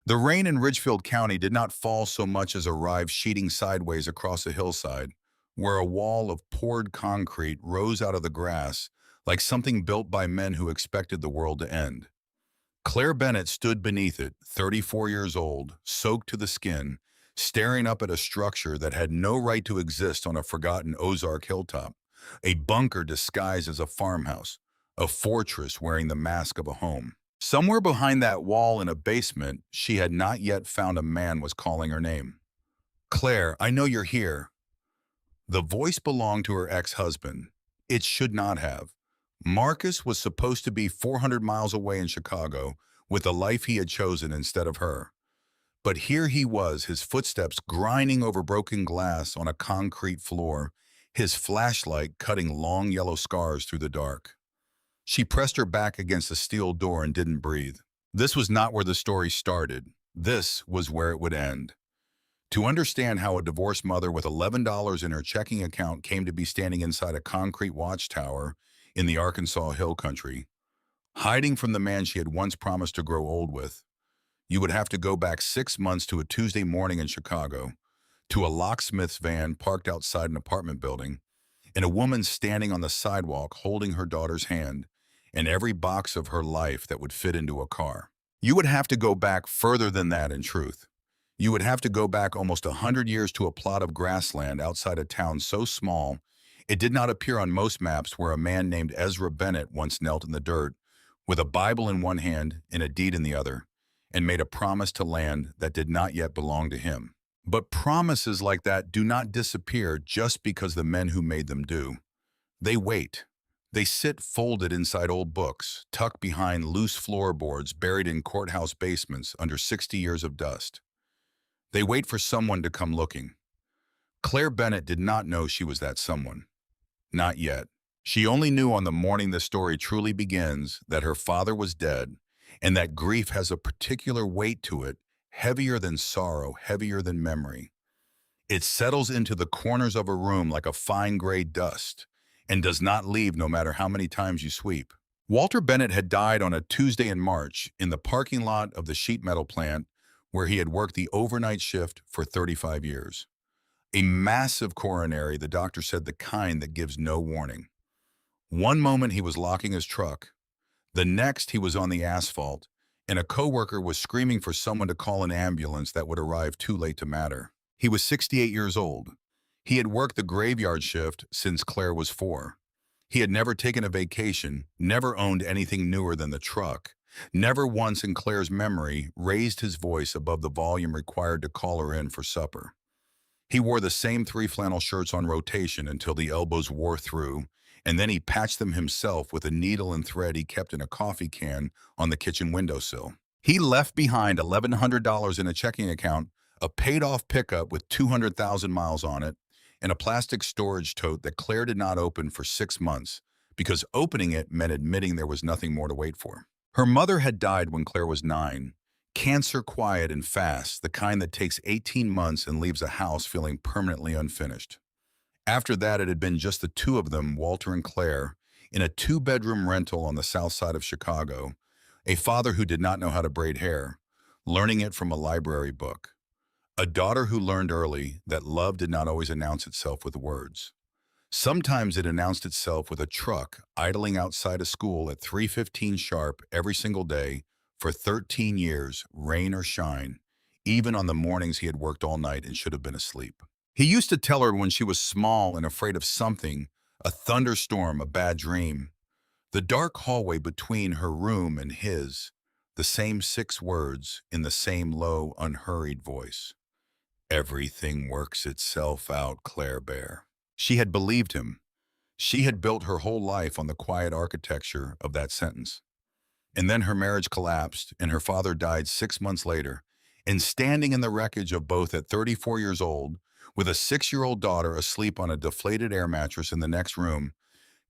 The rain in Ridgefield County did not fall so much as arrive sheeting sideways across a hillside, where a wall of poured concrete rose out of the grass like something built by men who expected the world to end. Claire Bennett stood beneath it, 34 years old, soaked to the skin, staring up at a structure that had no right to exist on a forgotten Ozark hilltop, a bunker disguised as a farmhouse, a fortress wearing the mask of a home. Somewhere behind that wall in a basement, she had not yet found a man was calling her name. Claire, I know you're here. The voice belonged to her ex-husband. It should not have. Marcus was supposed to be 400 miles away in Chicago with the life he had chosen instead of her. But here he was, his footsteps grinding over broken glass on a concrete floor, his flashlight cutting long yellow scars through the dark. She pressed her back against the steel door and didn't breathe. This was not where the story started. This was where it would end. To understand how a divorced mother with $11 in her checking account came to be standing inside a concrete watchtower in the Arkansas Hill Country, hiding from the man she had once promised to grow old with, you would have to go back 6 months to a Tuesday morning in Chicago, to a locksmith's van parked outside an apartment building, and a woman standing on the sidewalk holding her daughter's hand, and every box of her life that would fit into a car. You would have to go back further than that in truth. You would have to go back almost 100 years to a plot of grassland outside a town so small it did not appear on most maps, where a man named Ezra Bennett once knelt in the dirt with a Bible in one hand and a deed in the other, and made a promise to land that did not yet belong to him. But promises like that do not disappear just because the men who made them do. They wait. They sit folded inside old books, tucked behind loose floorboards buried in courthouse basements under 60 years of dust. They wait for someone to come looking. Claire Bennett did not know she was that someone. Not yet. She only knew on the morning the story truly begins that her father was dead, and that grief has a particular weight to it, heavier than sorrow, heavier than memory. It settles into the corners of a room like a fine gray dust, and does not leave no matter how many times you sweep. Walter Bennett had died on a Tuesday in March in the parking lot of the sheet metal plant where he had worked the overnight shift for 35 years. A massive coronary, the doctor said, the kind that gives no warning. One moment he was locking his truck. The next he was on the asphalt, and a coworker was screaming for someone to call an ambulance that would arrive too late to matter. He was 68 years old. He had worked the graveyard shift since Claire was 4. He had never taken a vacation, never owned anything newer than the truck, never once in Claire's memory raised his voice above the volume required to call her in for supper. He wore the same 3 flannel shirts on rotation until the elbows wore through, and then he patched them himself with a needle and thread he kept in a coffee can on the kitchen windowsill. He left behind $1,100 in a checking account, a paid-off pickup with 200,000 miles on it, and a plastic storage tote that Claire did not open for 6 months, because opening it meant admitting there was nothing more to wait for. Her mother had died when Claire was 9. Cancer quiet and fast, the kind that takes 18 months and leaves a house feeling permanently unfinished. After that, it had been just the two of them, Walter and Claire, in a 2-bedroom rental on the south side of Chicago, a father who did not know how to braid hair, learning it from a library book, a daughter who learned early that love did not always announce itself with words. Sometimes it announced itself with a truck idling outside a school at 3:15 sharp every single day for 13 years, rain or shine, even on the mornings he had worked all night and should have been asleep. He used to tell her when she was small and afraid of something, a thunderstorm, a bad dream, the dark hallway between her room and his, the same 6 words in the same low, unhurried voice. Everything works itself out, Claire Bear. She had believed him. She had built her whole life on the quiet architecture of that sentence. And then her marriage collapsed, and her father died 6 months later, and standing in the wreckage of both at 34 years old, with a 6-year-old daughter asleep on a deflated air mattress in the next room,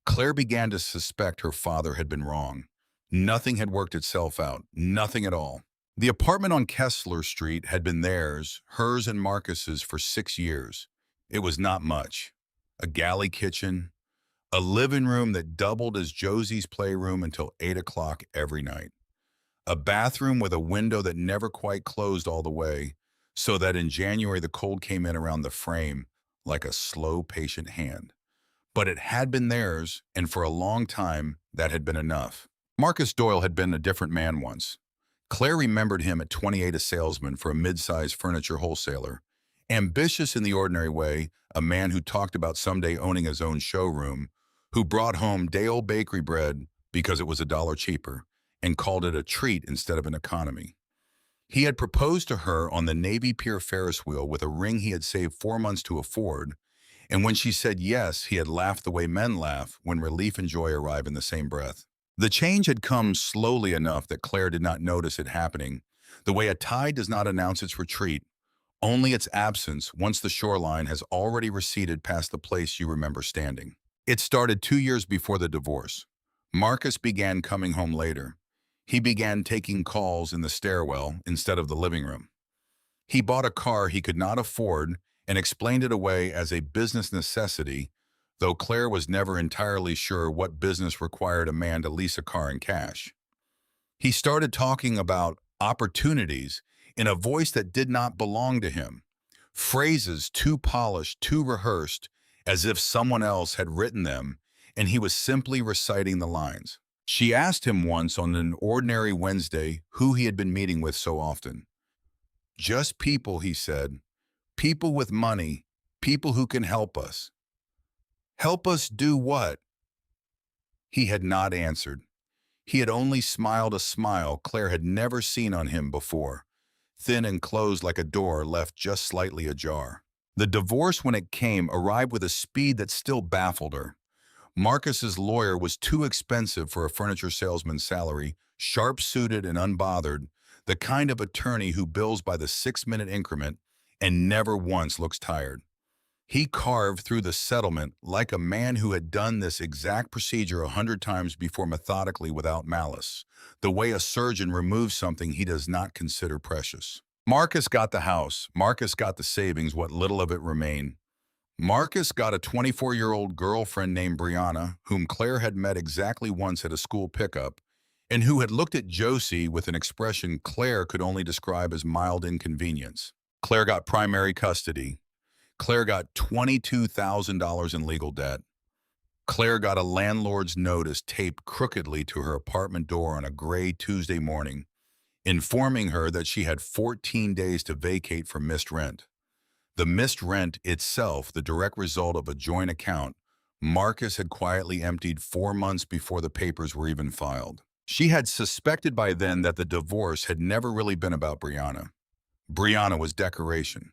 Claire began to suspect her father had been wrong. Nothing had worked itself out, nothing at all. The apartment on Kessler Street had been theirs, hers and Marcus's, for 6 years. It was not much. A galley kitchen, a living room that doubled as Josie's playroom until 8 o'clock every night, A bathroom with a window that never quite closed all the way, so that in January the cold came in around the frame like a slow, patient hand. But it had been theirs, and for a long time, that had been enough. Marcus Doyle had been a different man once. Claire remembered him at 28, a salesman for a mid-sized furniture wholesaler. Ambitious in the ordinary way, a man who talked about someday owning his own showroom, who brought home day-old bakery bread because it was a dollar cheaper, and called it a treat instead of an economy. He had proposed to her on the Navy Pier Ferris wheel with a ring he had saved 4 months to afford, and when she said yes, he had laughed the way men laugh when relief and joy arrive in the same breath. The change had come slowly enough that Claire did not notice it happening, the way a tide does not announce its retreat, only its absence once the shoreline has already receded past the place you remember standing. It started 2 years before the divorce. Marcus began coming home later. He began taking calls in the stairwell instead of the living room. He bought a car he could not afford and explained it away as a business necessity, though Claire was never entirely sure what business required a man to lease a car in cash. He started talking about opportunities in a voice that did not belong to him, phrases too polished, too rehearsed, as if someone else had written them, and he was simply reciting the lines. She asked him once on an ordinary Wednesday who he had been meeting with so often. Just people, he said. People with money, people who can help us. Help us do what? He had not answered. He had only smiled a smile Claire had never seen on him before, thin and closed like a door left just slightly ajar. The divorce, when it came, arrived with a speed that still baffled her. Marcus's lawyer was too expensive for a furniture salesman's salary, sharp-suited and unbothered, the kind of attorney who bills by the 6-minute increment and never once looks tired. He carved through the settlement like a man who had done this exact procedure 100 times before, methodically, without malice, the way a surgeon removes something he does not consider precious. Marcus got the house. Marcus got the savings, what little of it remained. Marcus got a 24-year-old girlfriend named Brianna, whom Claire had met exactly once at a school pickup, and who had looked at Josie with an expression Claire could only describe as mild inconvenience. Claire got primary custody. Claire got $22,000 in legal debt. Claire got a landlord's notice taped crookedly to her apartment door on a gray Tuesday morning, informing her that she had 14 days to vacate for missed rent. The missed rent itself, the direct result of a joint account Marcus had quietly emptied 4 months before the papers were even filed. She had suspected by then that the divorce had never really been about Brianna. Brianna was decoration.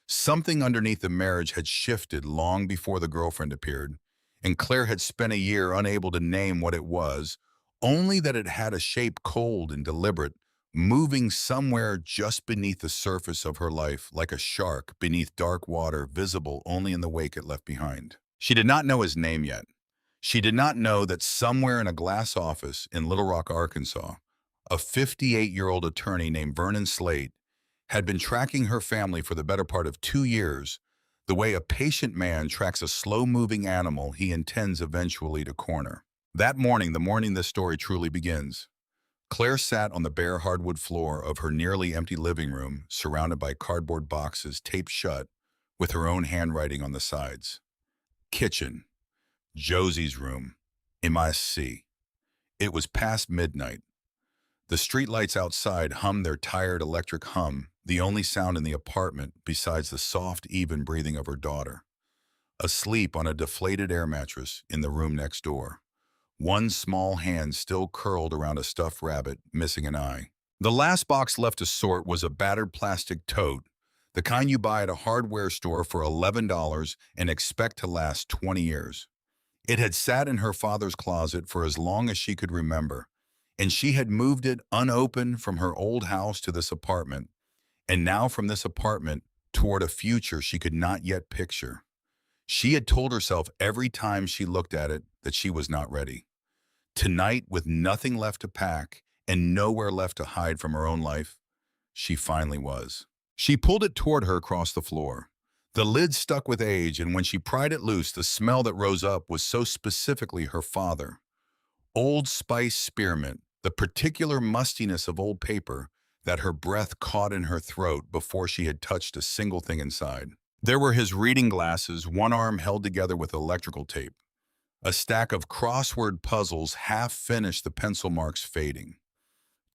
Something underneath the marriage had shifted long before the girlfriend appeared, and Claire had spent a year unable to name what it was, only that it had a shape cold and deliberate, moving somewhere just beneath the surface of her life like a shark beneath dark water, visible only in the wake it left behind. She did not know his name yet. She did not know that somewhere in a glass office in Little Rock, Arkansas, a 58-year-old attorney named Vernon Slate had been tracking her family for the better part of 2 years, the way a patient man tracks a slow-moving animal he intends eventually to corner. That morning, the morning this story truly begins, Claire sat on the bare hardwood floor of her nearly empty living room, surrounded by cardboard boxes taped shut, with her own handwriting on the sides. Kitchen. Josie's room. MIC. It was past midnight. The streetlights outside hummed their tired electric hum, the only sound in the apartment besides the soft, even breathing of her daughter, asleep on a deflated air mattress in the room next door. One small hand still curled around a stuffed rabbit, missing an eye. The last box left to sort was a battered plastic tote, the kind you buy at a hardware store for $11 and expect to last 20 years. It had sat in her father's closet for as long as she could remember, and she had moved it unopened from her old house to this apartment, and now from this apartment toward a future she could not yet picture. She had told herself every time she looked at it that she was not ready. Tonight, with nothing left to pack and nowhere left to hide from her own life, she finally was. She pulled it toward her across the floor. The lid stuck with age, and when she pried it loose, the smell that rose up was so specifically her father. Old Spice spearmint, the particular mustiness of old paper that her breath caught in her throat before she had touched a single thing inside. There were his reading glasses, one arm held together with electrical tape. A stack of crossword puzzles half finished, the pencil marks fading.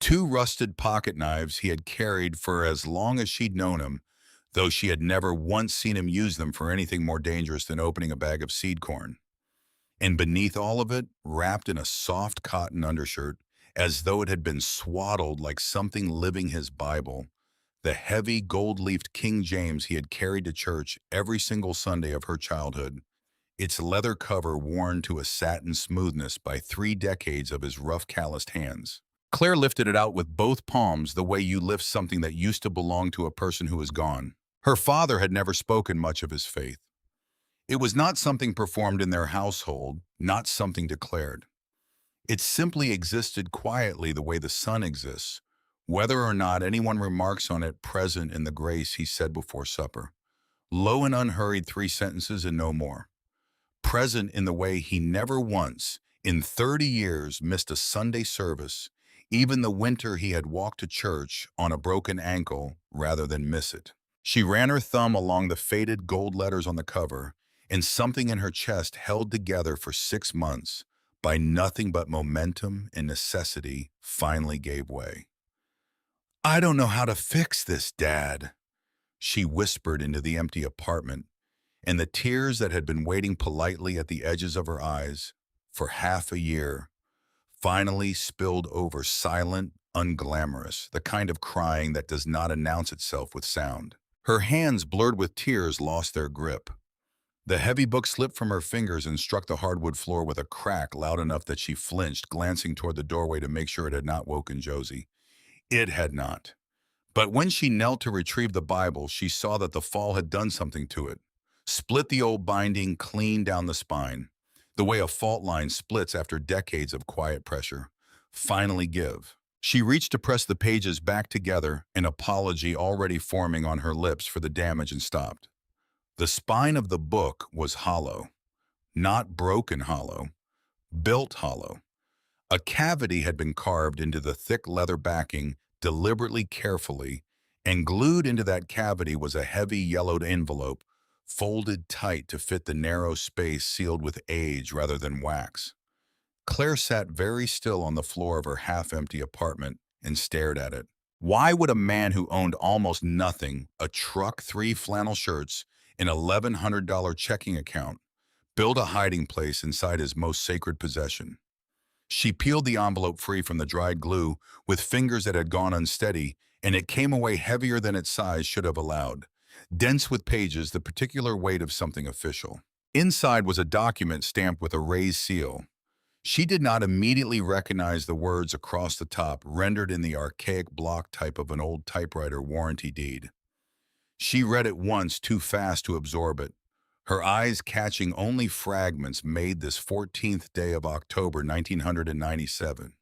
Two rusted pocket knives he had carried for as long as she'd known him, though she had never once seen him use them for anything more dangerous than opening a bag of seed corn. And beneath all of it, wrapped in a soft cotton undershirt, as though it had been swaddled like something living, his Bible, the heavy gold-leafed King James he had carried to church every single Sunday of her childhood, its leather cover worn to a satin smoothness by 3 decades of his rough, calloused hands. Claire lifted it out with both palms, the way you lift something that used to belong to a person who is gone. Her father had never spoken much of his faith. It was not something performed in their household, not something declared. It simply existed quietly the way the sun exists, whether or not anyone remarks on it, present in the grace he said before supper. Low and unhurried, 3 sentences and no more. Present in the way he never once, in 30 years, missed a Sunday service, even the winter he had walked to church on a broken ankle rather than miss it. She ran her thumb along the faded gold letters on the cover, and something in her chest, held together for 6 months by nothing but momentum and necessity, finally gave way. "I don't know how to fix this, Dad," she whispered into the empty apartment, and the tears that had been waiting politely at the edges of her eyes for half a year finally spilled over, silent, unglamorous, the kind of crying that does not announce itself with sound. Her hands, blurred with tears, lost their grip. The heavy book slipped from her fingers and struck the hardwood floor with a crack loud enough that she flinched, glancing toward the doorway to make sure it had not woken Josie. It had not. But when she knelt to retrieve the Bible, she saw that the fall had done something to it. Split the old binding clean down the spine, the way a fault line splits after decades of quiet pressure. Finally give. She reached to press the pages back together, an apology already forming on her lips for the damage, and stopped. The spine of the book was hollow. Not broken hollow, built hollow. A cavity had been carved into the thick leather backing, deliberately, carefully, and glued into that cavity was a heavy yellowed envelope, folded tight to fit the narrow space, sealed with age rather than wax. Claire sat very still on the floor of her half-empty apartment and stared at it. Why would a man who owned almost nothing, a truck, 3 flannel shirts, an $1,100 checking account, build a hiding place inside his most sacred possession? She peeled the envelope free from the dried glue with fingers that had gone unsteady, and it came away heavier than its size should have allowed, dense with pages, the particular weight of something official. Inside was a document stamped with a raised seal. She did not immediately recognize the words across the top, rendered in the archaic block type of an old typewriter warranty deed. She read it once, too fast to absorb it, her eyes catching only fragments. Made this 14th day of October 1997,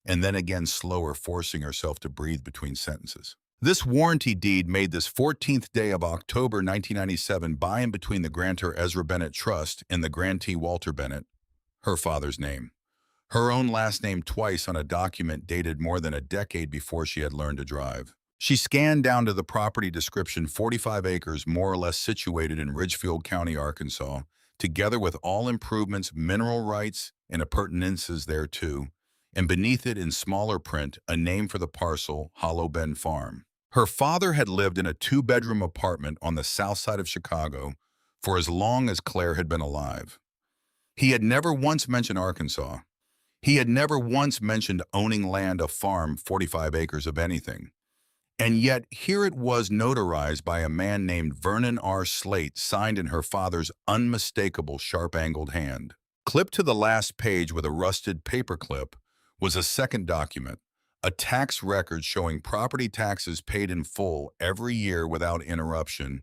and then again slower, forcing herself to breathe between sentences. This warranty deed made this 14th day of October 1997 by and between the grantor Ezra Bennett Trust and the grantee Walter Bennett, her father's name. Her own last name twice on a document dated more than a decade before she had learned to drive. She scanned down to the property description: 45 acres more or less situated in Ridgefield County, Arkansas, together with all improvements, mineral rights, and appurtenances thereto, and beneath it in smaller print, a name for the parcel, Hollow Bend Farm. Her father had lived in a 2-bedroom apartment on the south side of Chicago for as long as Claire had been alive. He had never once mentioned Arkansas. He had never once mentioned owning land, a farm, 45 acres of anything. And yet, here it was, notarized by a man named Vernon R. Slate, signed in her father's unmistakable sharp-angled hand. Clipped to the last page with a rusted paperclip was a second document, a tax record showing property taxes paid in full every year without interruption,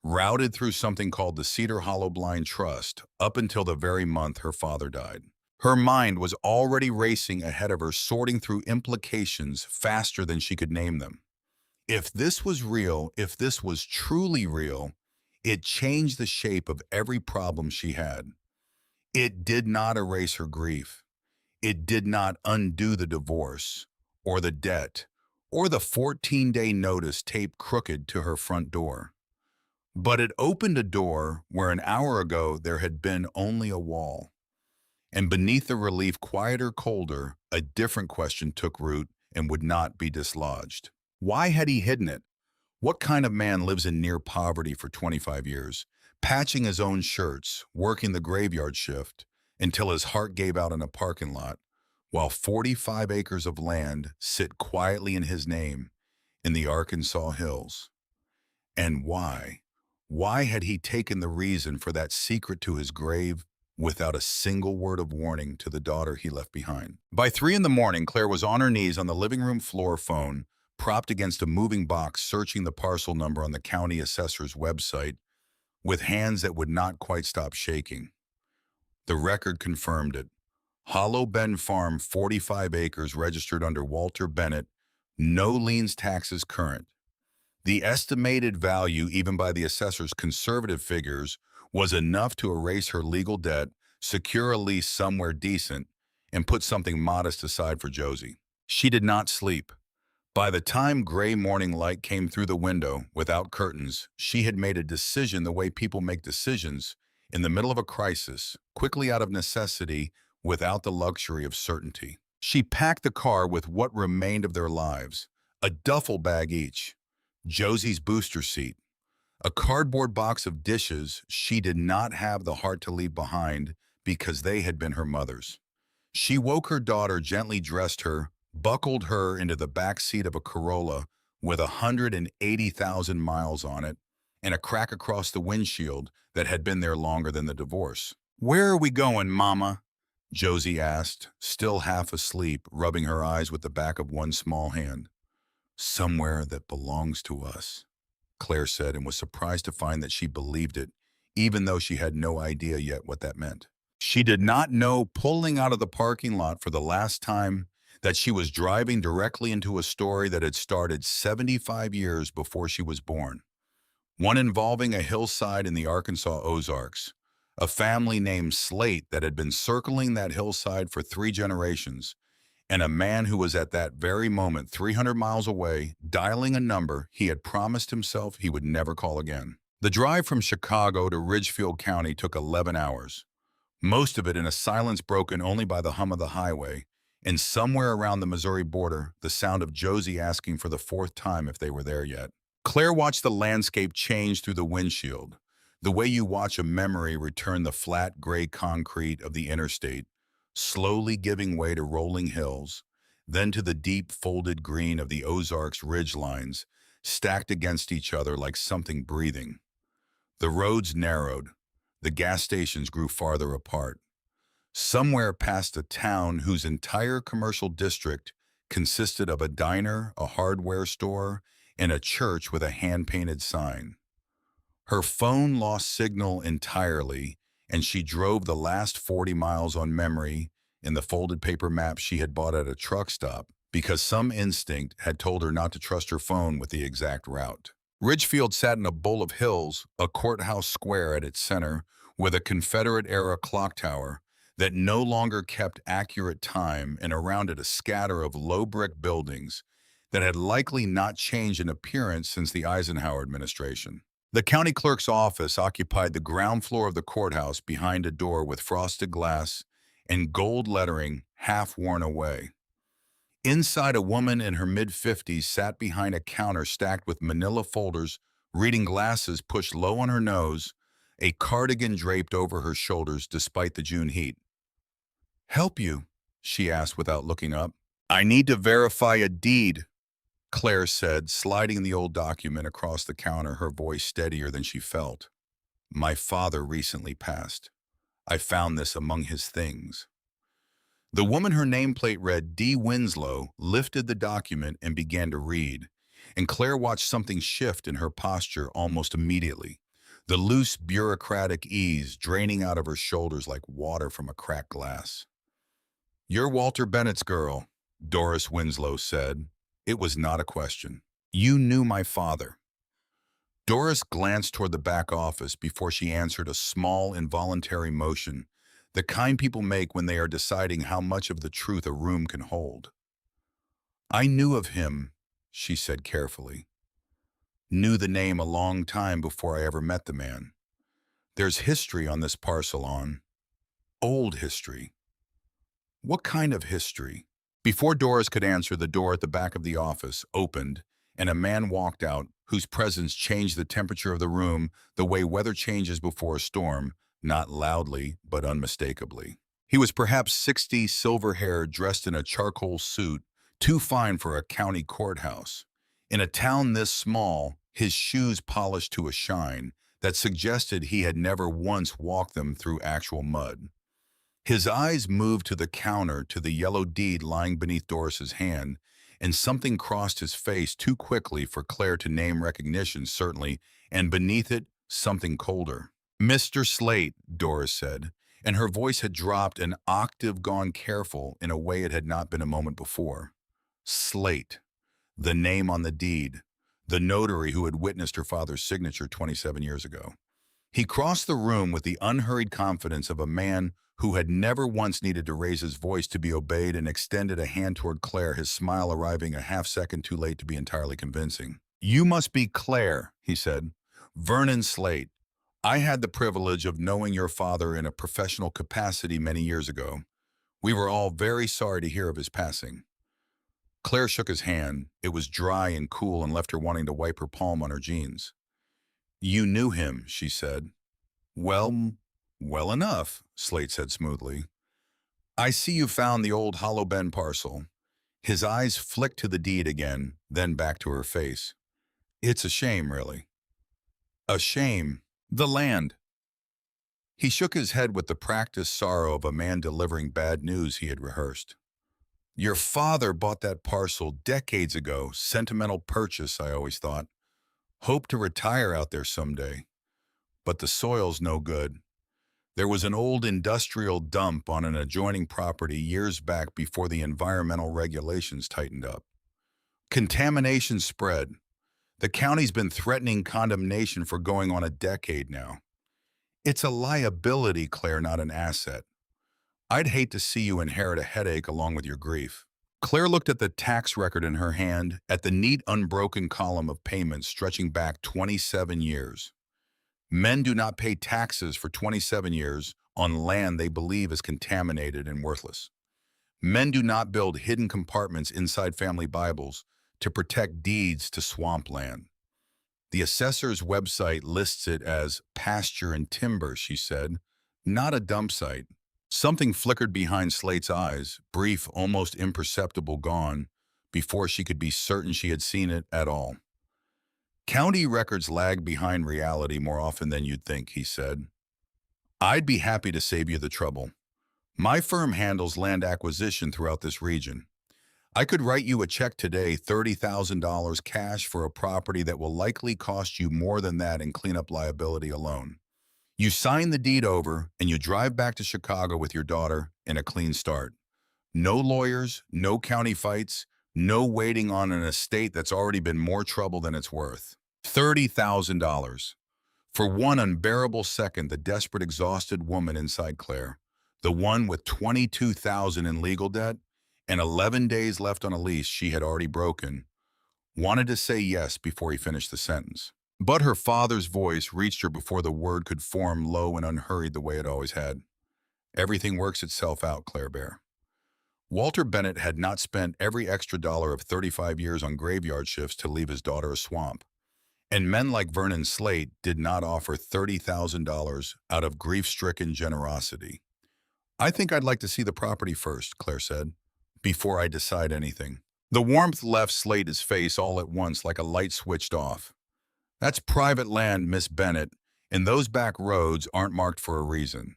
routed through something called the Cedar Hollow Blind Trust, up until the very month her father died. Her mind was already racing ahead of her, sorting through implications faster than she could name them. If this was real, if this was truly real, it changed the shape of every problem she had. It did not erase her grief. It did not undo the divorce, or the debt, or the 14-day notice taped crooked to her front door. But it opened a door where an hour ago there had been only a wall. And beneath the relief, quieter, colder, a different question took root and would not be dislodged. Why had he hidden it? What kind of man lives in near poverty for 25 years, patching his own shirts, working the graveyard shift, until his heart gave out in a parking lot, while 45 acres of land sit quietly in his name in the Arkansas hills? And why? Why had he taken the reason for that secret to his grave without a single word of warning to the daughter he left behind? By 3 in the morning, Claire was on her knees on the living room floor phone, propped against a moving box, searching the parcel number on the county assessor's website with hands that would not quite stop shaking. The record confirmed it. Hollow Bend Farm, 45 acres, registered under Walter Bennett, no liens, taxes current. The estimated value, even by the assessor's conservative figures, was enough to erase her legal debt, secure a lease somewhere decent, and put something modest aside for Josie. She did not sleep. By the time gray morning light came through the window, without curtains, she had made a decision the way people make decisions, in the middle of a crisis, quickly out of necessity, without the luxury of certainty. She packed the car with what remained of their lives, a duffel bag each, Josie's booster seat, a cardboard box of dishes she did not have the heart to leave behind because they had been her mother's. She woke her daughter, gently dressed her, buckled her into the back seat of a Corolla with 180,000 miles on it and a crack across the windshield that had been there longer than the divorce. "Where are we going, Mama?" Josie asked, still half asleep, rubbing her eyes with the back of one small hand. "Somewhere that belongs to us," Claire said, and was surprised to find that she believed it, even though she had no idea yet what that meant. She did not know, pulling out of the parking lot for the last time, that she was driving directly into a story that had started 75 years before she was born. One involving a hillside in the Arkansas Ozarks, a family named Slate that had been circling that hillside for 3 generations, and a man who was at that very moment 300 miles away, dialing a number he had promised himself he would never call again. The drive from Chicago to Ridgefield County took 11 hours, most of it in a silence broken only by the hum of the highway, and somewhere around the Missouri border, the sound of Josie asking for the 4th time if they were there yet. Claire watched the landscape change through the windshield, the way you watch a memory return the flat gray concrete of the interstate, slowly giving way to rolling hills, then to the deep folded green of the Ozarks ridge lines, stacked against each other like something breathing. The roads narrowed, the gas stations grew farther apart. Somewhere past a town whose entire commercial district consisted of a diner, a hardware store, and a church with a hand-painted sign. Her phone lost signal entirely, and she drove the last 40 miles on memory in the folded paper map she had bought at a truck stop because some instinct had told her not to trust her phone with the exact route. Ridgefield sat in a bowl of hills, a courthouse square at its center, with a Confederate-era clock tower that no longer kept accurate time, and around it a scatter of low brick buildings that had likely not changed in appearance since the Eisenhower administration. The county clerk's office occupied the ground floor of the courthouse behind a door with frosted glass and gold lettering half worn away. Inside, a woman in her mid-50s sat behind a counter stacked with manila folders, reading glasses pushed low on her nose, a cardigan draped over her shoulders despite the June heat. "Help you?" she asked without looking up. "I need to verify a deed," Claire said, sliding the old document across the counter, her voice steadier than she felt. "My father recently passed. I found this among his things." The woman, her nameplate read D. Winslow, lifted the document and began to read, and Claire watched something shift in her posture almost immediately, the loose bureaucratic ease draining out of her shoulders like water from a cracked glass. "You're Walter Bennett's girl," Doris Winslow said. It was not a question. "You knew my father." Doris glanced toward the back office before she answered, a small, involuntary motion the kind people make when they are deciding how much of the truth a room can hold. I knew of him, she said carefully. Knew the name a long time before I ever met the man. There's history on this parcel on. Old history. What kind of history? Before Doris could answer, the door at the back of the office opened, and a man walked out whose presence changed the temperature of the room the way weather changes before a storm, not loudly, but unmistakably. He was perhaps 60, silver-haired, dressed in a charcoal suit, too fine for a county courthouse. In a town this small, his shoes polished to a shine that suggested he had never once walked them through actual mud. His eyes moved to the counter, to the yellow deed lying beneath Doris's hand, and something crossed his face too quickly for Claire to name recognition, certainly, and beneath it, something colder. "Mr. Slate," Doris said, and her voice had dropped an octave, gone careful in a way it had not been a moment before. Slate, the name on the deed, the notary who had witnessed her father's signature 27 years ago. He crossed the room with the unhurried confidence of a man who had never once needed to raise his voice to be obeyed, and extended a hand toward Claire, his smile arriving a half-second too late to be entirely convincing. "You must be Claire," he said. "Vernon Slate. I had the privilege of knowing your father in a professional capacity many years ago. We were all very sorry to hear of his passing." Claire shook his hand. It was dry and cool and left her wanting to wipe her palm on her jeans. "You knew him," she said. "Well, well enough," Slate said smoothly. "I see you found the old Hollow Bend parcel." His eyes flicked to the deed again, then back to her face. "It's a shame, really." "A shame. The land." He shook his head with the practiced sorrow of a man delivering bad news he had rehearsed. "Your father bought that parcel decades ago. Sentimental purchase, I always thought. Hope to retire out there someday. But the soil's no good. There was an old industrial dump on an adjoining property years back before the environmental regulations tightened up. Contamination spread. The county's been threatening condemnation for going on a decade now. It's a liability, Claire, not an asset. I'd hate to see you inherit a headache along with your grief." Claire looked at the tax record in her hand, at the neat, unbroken column of payments stretching back 27 years. Men do not pay taxes for 27 years on land they believe is contaminated and worthless. Men do not build hidden compartments inside family Bibles to protect deeds to swampland. The assessor's website lists it as pasture and timber, she said, not a dump site. Something flickered behind Slate's eyes, brief, almost imperceptible, gone, before she could be certain she had seen it at all. "County records lag behind reality more often than you'd think," he said. "I'd be happy to save you the trouble. My firm handles land acquisition throughout this region. I could write you a check today, $30,000 cash for a property that will likely cost you more than that in cleanup liability alone. You sign the deed over, and you drive back to Chicago with your daughter in a clean start. No lawyers, no county fights, no waiting on an estate that's already been more trouble than it's worth. $30,000. For one unbearable second, the desperate, exhausted woman inside Claire, the one with $22,000 in legal debt and 11 days left on a lease she had already broken, wanted to say yes before he finished the sentence. But her father's voice reached her before the word could form, low and unhurried the way it always had. "Everything works itself out, Claire Bear." Walter Bennett had not spent every extra dollar of 35 years on graveyard shifts to leave his daughter a swamp. And men like Vernon Slate did not offer $30,000 out of grief-stricken generosity. "I think I'd like to see the property first," Claire said, "before I decide anything." The warmth left Slate's face all at once like a light switched off. "That's private land, Miss Bennett, and those back roads aren't marked for a reason.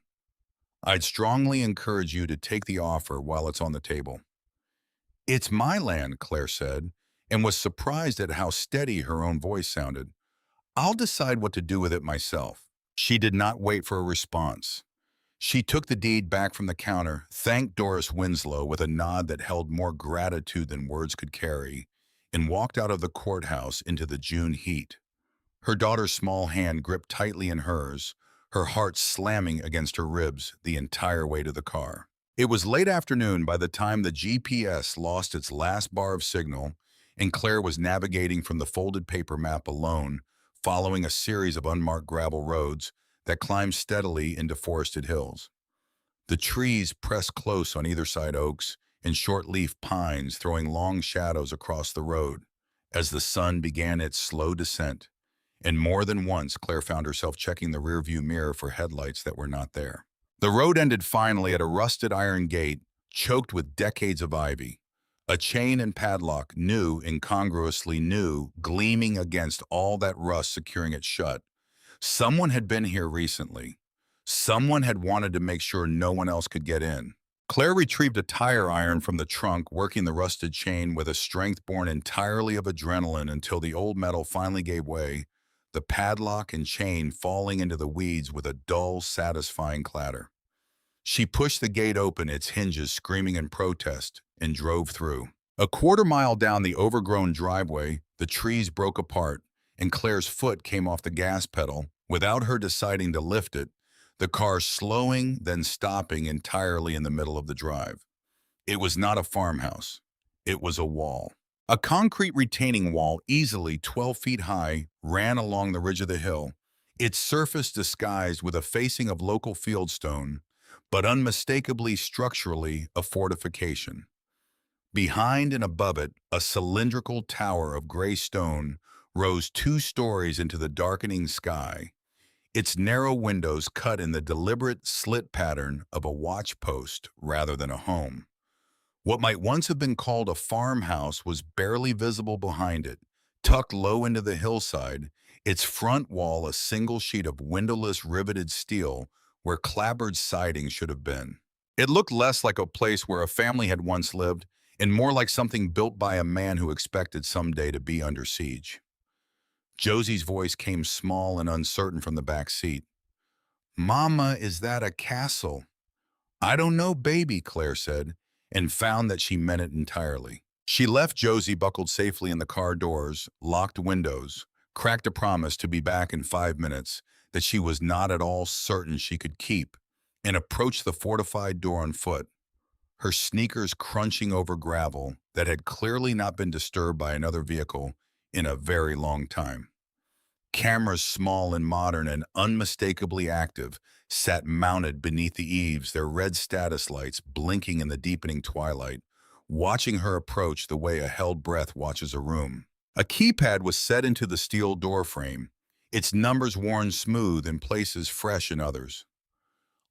I'd strongly encourage you to take the offer while it's on the table." "It's my land," Claire said, and was surprised at how steady her own voice sounded. "I'll decide what to do with it myself." She did not wait for a response. She took the deed back from the counter, thanked Doris Winslow with a nod that held more gratitude than words could carry, and walked out of the courthouse into the June heat. Her daughter's small hand gripped tightly in hers, her heart slamming against her ribs the entire way to the car. It was late afternoon by the time the GPS lost its last bar of signal, and Claire was navigating from the folded paper map alone, following a series of unmarked gravel roads that climbed steadily into forested hills. The trees pressed close on either side, oaks and short-leaf pines throwing long shadows across the road as the sun began its slow descent. And more than once, Claire found herself checking the rearview mirror for headlights that were not there. The road ended finally at a rusted iron gate choked with decades of ivy. A chain and padlock, new, incongruously new, gleaming against all that rust securing it shut. Someone had been here recently. Someone had wanted to make sure no one else could get in. Claire retrieved a tire iron from the trunk, working the rusted chain with a strength born entirely of adrenaline until the old metal finally gave way, the padlock and chain falling into the weeds with a dull, satisfying clatter. She pushed the gate open, its hinges screaming in protest, and drove through. A quarter-mile down the overgrown driveway, the trees broke apart, and Claire's foot came off the gas pedal. Without her deciding to lift it, the car slowing, then stopping entirely in the middle of the drive. It was not a farmhouse. It was a wall. A concrete retaining wall, easily 12 feet high, ran along the ridge of the hill, its surface disguised with a facing of local fieldstone, but unmistakably structurally a fortification. Behind and above it, a cylindrical tower of gray stone rose 2 stories into the darkening sky, its narrow windows cut in the deliberate slit pattern of a watch post rather than a home. What might once have been called a farmhouse was barely visible behind it, tucked low into the hillside, its front wall a single sheet of windowless riveted steel where clapboard siding should have been. It looked less like a place where a family had once lived and more like something built by a man who expected someday to be under siege. Josie's voice came small and uncertain from the back seat. "Mama, is that a castle?" "I don't know, baby," Claire said, and found that she meant it entirely. She left Josie buckled safely in the car doors, locked windows, cracked a promise to be back in 5 minutes that she was not at all certain she could keep, and approached the fortified door on foot, her sneakers crunching over gravel that had clearly not been disturbed by another vehicle in a very long time. Cameras, small and modern and unmistakably active, sat mounted beneath the eaves, their red status lights blinking in the deepening twilight, watching her approach the way a held breath watches a room. A keypad was set into the steel doorframe, its numbers worn smooth in places, fresh in others.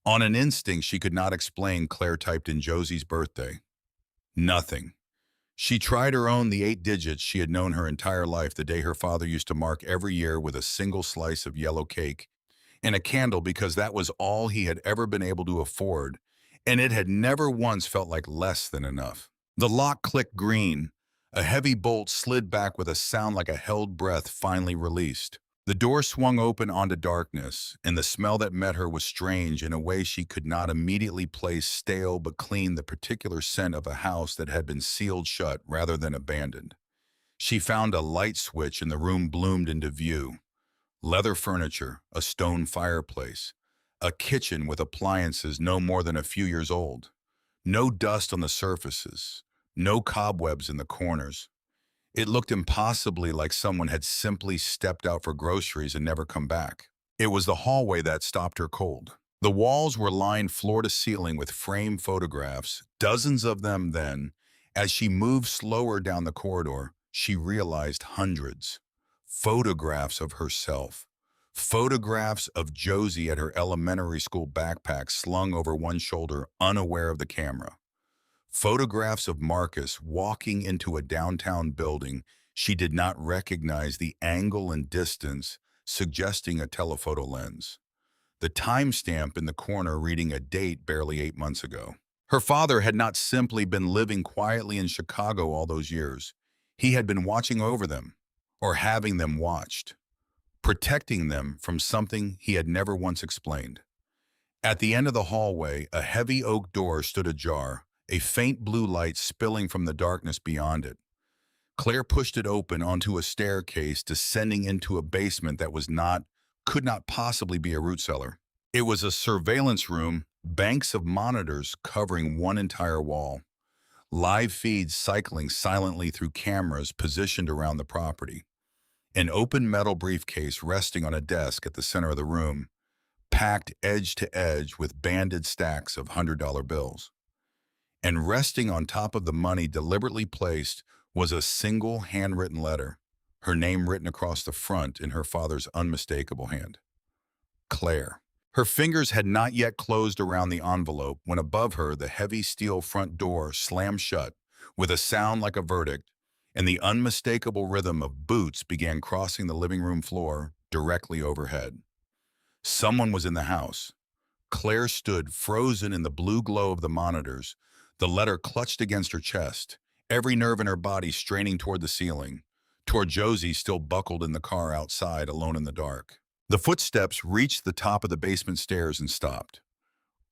On an instinct she could not explain, Claire typed in Josie's birthday. Nothing. She tried her own, the 8 digits she had known her entire life, the day her father used to mark every year with a single slice of yellow cake and a candle because that was all he had ever been able to afford, and it had never once felt like less than enough. The lock clicked green. A heavy bolt slid back with a sound like a held breath finally released. The door swung open onto darkness, and the smell that met her was strange in a way she could not immediately place, stale but clean, the particular scent of a house that had been sealed shut rather than abandoned. She found a light switch and the room bloomed into view. Leather furniture, a stone fireplace, a kitchen with appliances no more than a few years old. No dust on the surfaces, no cobwebs in the corners. It looked impossibly like someone had simply stepped out for groceries and never come back. It was the hallway that stopped her cold. The walls were lined floor to ceiling with framed photographs, dozens of them then. As she moved slower down the corridor, she realized hundreds. Photographs of herself. Photographs of Josie at her elementary school backpack slung over one shoulder, unaware of the camera. Photographs of Marcus walking into a downtown building she did not recognize, the angle and distance suggesting a telephoto lens. The timestamp in the corner reading a date barely 8 months ago. Her father had not simply been living quietly in Chicago all those years. He had been watching over them, or having them watched, protecting them from something he had never once explained. At the end of the hallway, a heavy oak door stood ajar, a faint blue light spilling from the darkness beyond it. Claire pushed it open onto a staircase descending into a basement that could not possibly be a root cellar. It was a surveillance room, banks of monitors covering one entire wall, live feeds cycling silently through cameras positioned around the property, an open metal briefcase resting on a desk at the center of the room, packed edge to edge with banded stacks of $100 bills. And resting on top of the money deliberately placed was a single handwritten letter, her name written across the front in her father's unmistakable hand. Claire. Her fingers had not yet closed around the envelope when above her the heavy steel front door slammed shut with a sound like a verdict, and the unmistakable rhythm of boots began crossing the living room floor directly overhead. Someone was in the house. Claire stood frozen in the blue glow of the monitors, the letter clutched against her chest, every nerve in her body straining toward the ceiling, toward Josie still buckled in the car outside alone in the dark. The footsteps reached the top of the basement stairs and stopped.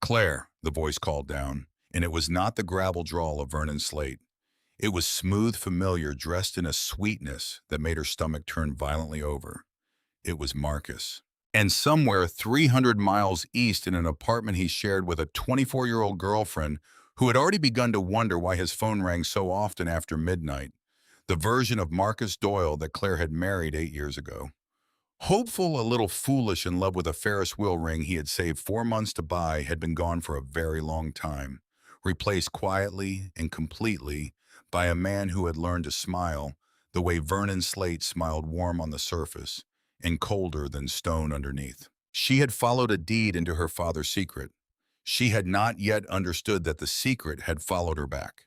"Claire," the voice called down, and it was not the gravel drawl of Vernon Slate. It was smooth, familiar, dressed in a sweetness that made her stomach turn violently over. It was Marcus. And somewhere 300 miles east in an apartment he shared with a 24-year-old girlfriend who had already begun to wonder why his phone rang so often after midnight, the version of Marcus Doyle that Claire had married 8 years ago. Hopeful, a little foolish, in love with a Ferris wheel ring he had saved 4 months to buy, had been gone for a very long time, replaced quietly and completely by a man who had learned to smile the way Vernon Slate smiled, warm on the surface and colder than stone underneath. She had followed a deed into her father's secret. She had not yet understood that the secret had followed her back.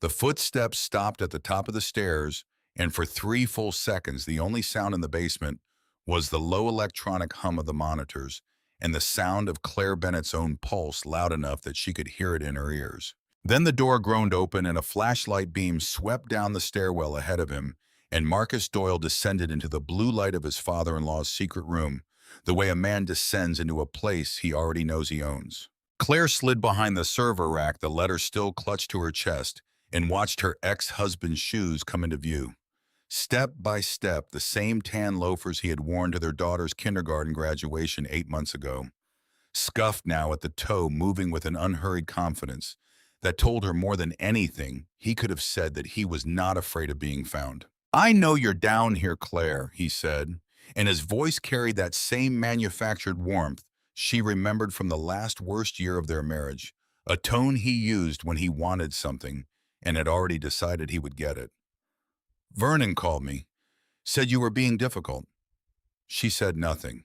The footsteps stopped at the top of the stairs, and for 3 full seconds the only sound in the basement was the low electronic hum of the monitors and the sound of Claire Bennett's own pulse loud enough that she could hear it in her ears. Then the door groaned open and a flashlight beam swept down the stairwell ahead of him, and Marcus Doyle descended into the blue light of his father-in-law's secret room, the way a man descends into a place he already knows he owns. Claire slid behind the server rack, the letter still clutched to her chest, and watched her ex-husband's shoes come into view. Step by step, the same tan loafers he had worn to their daughter's kindergarten graduation 8 months ago, scuffed now at the toe, moving with an unhurried confidence that told her more than anything he could have said that he was not afraid of being found. "I know you're down here, Claire," he said, and his voice carried that same manufactured warmth she remembered from the last worst year of their marriage, a tone he used when he wanted something and had already decided he would get it. "Vernon called me, said you were being difficult." She said nothing.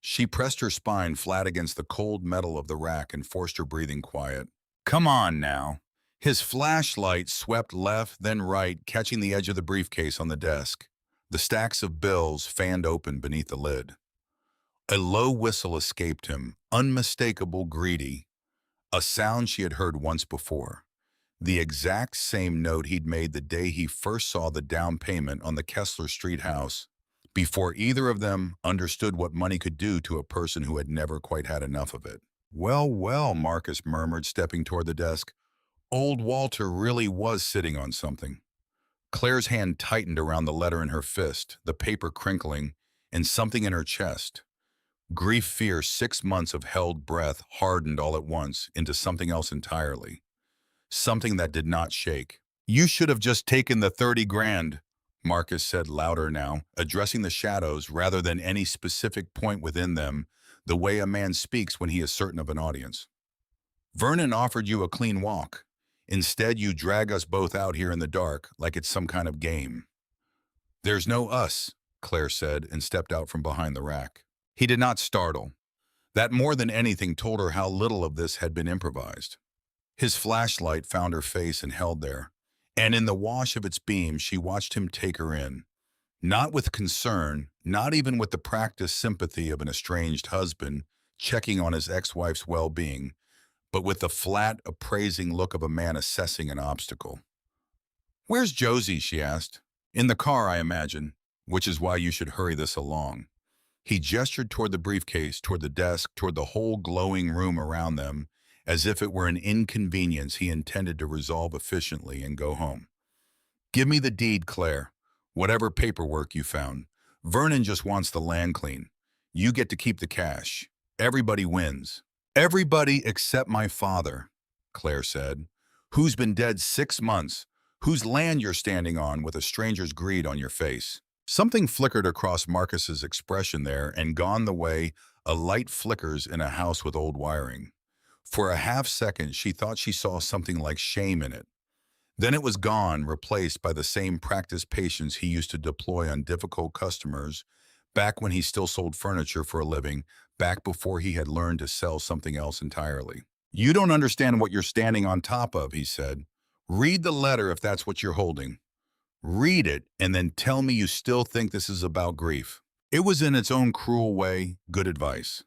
She pressed her spine flat against the cold metal of the rack and forced her breathing quiet. "Come on now." His flashlight swept left, then right, catching the edge of the briefcase on the desk. The stacks of bills fanned open beneath the lid. A low whistle escaped him, unmistakable, greedy, a sound she had heard once before. The exact same note he'd made the day he first saw the down payment on the Kessler Street house, before either of them understood what money could do to a person who had never quite had enough of it. "Well, well," Marcus murmured, stepping toward the desk. Old Walter really was sitting on something. Claire's hand tightened around the letter in her fist, the paper crinkling, and something in her chest. Grief, fear, 6 months of held breath hardened all at once into something else entirely. Something that did not shake. "You should have just taken the 30 grand, Marcus said louder now, addressing the shadows rather than any specific point within them, the way a man speaks when he is certain of an audience. "Vernon offered you a clean walk. Instead, you drag us both out here in the dark like it's some kind of game." "There's no us," Claire said, and stepped out from behind the rack. He did not startle. That more than anything told her how little of this had been improvised. His flashlight found her face and held there, and in the wash of its beam she watched him take her in. Not with concern, not even with the practiced sympathy of an estranged husband checking on his ex-wife's well-being, but with the flat, appraising look of a man assessing an obstacle. "Where's Josie?" she asked. "In the car, I imagine, which is why you should hurry this along." He gestured toward the briefcase, toward the desk, toward the whole glowing room around them, as if it were an inconvenience he intended to resolve efficiently and go home. "Give me the deed, Claire. Whatever paperwork you found. Vernon just wants the land clean. You get to keep the cash." Everybody wins. Everybody except my father, Claire said, who's been dead 6 months, whose land you're standing on with a stranger's greed on your face. Something flickered across Marcus's expression there, and gone the way a light flickers in a house with old wiring. For a half second, she thought she saw something like shame in it. Then it was gone, replaced by the same practiced patience he used to deploy on difficult customers back when he still sold furniture for a living, back before he had learned to sell something else entirely. You don't understand what you're standing on top of, he said. Read the letter if that's what you're holding. Read it and then tell me you still think this is about grief. It was in its own cruel way good advice.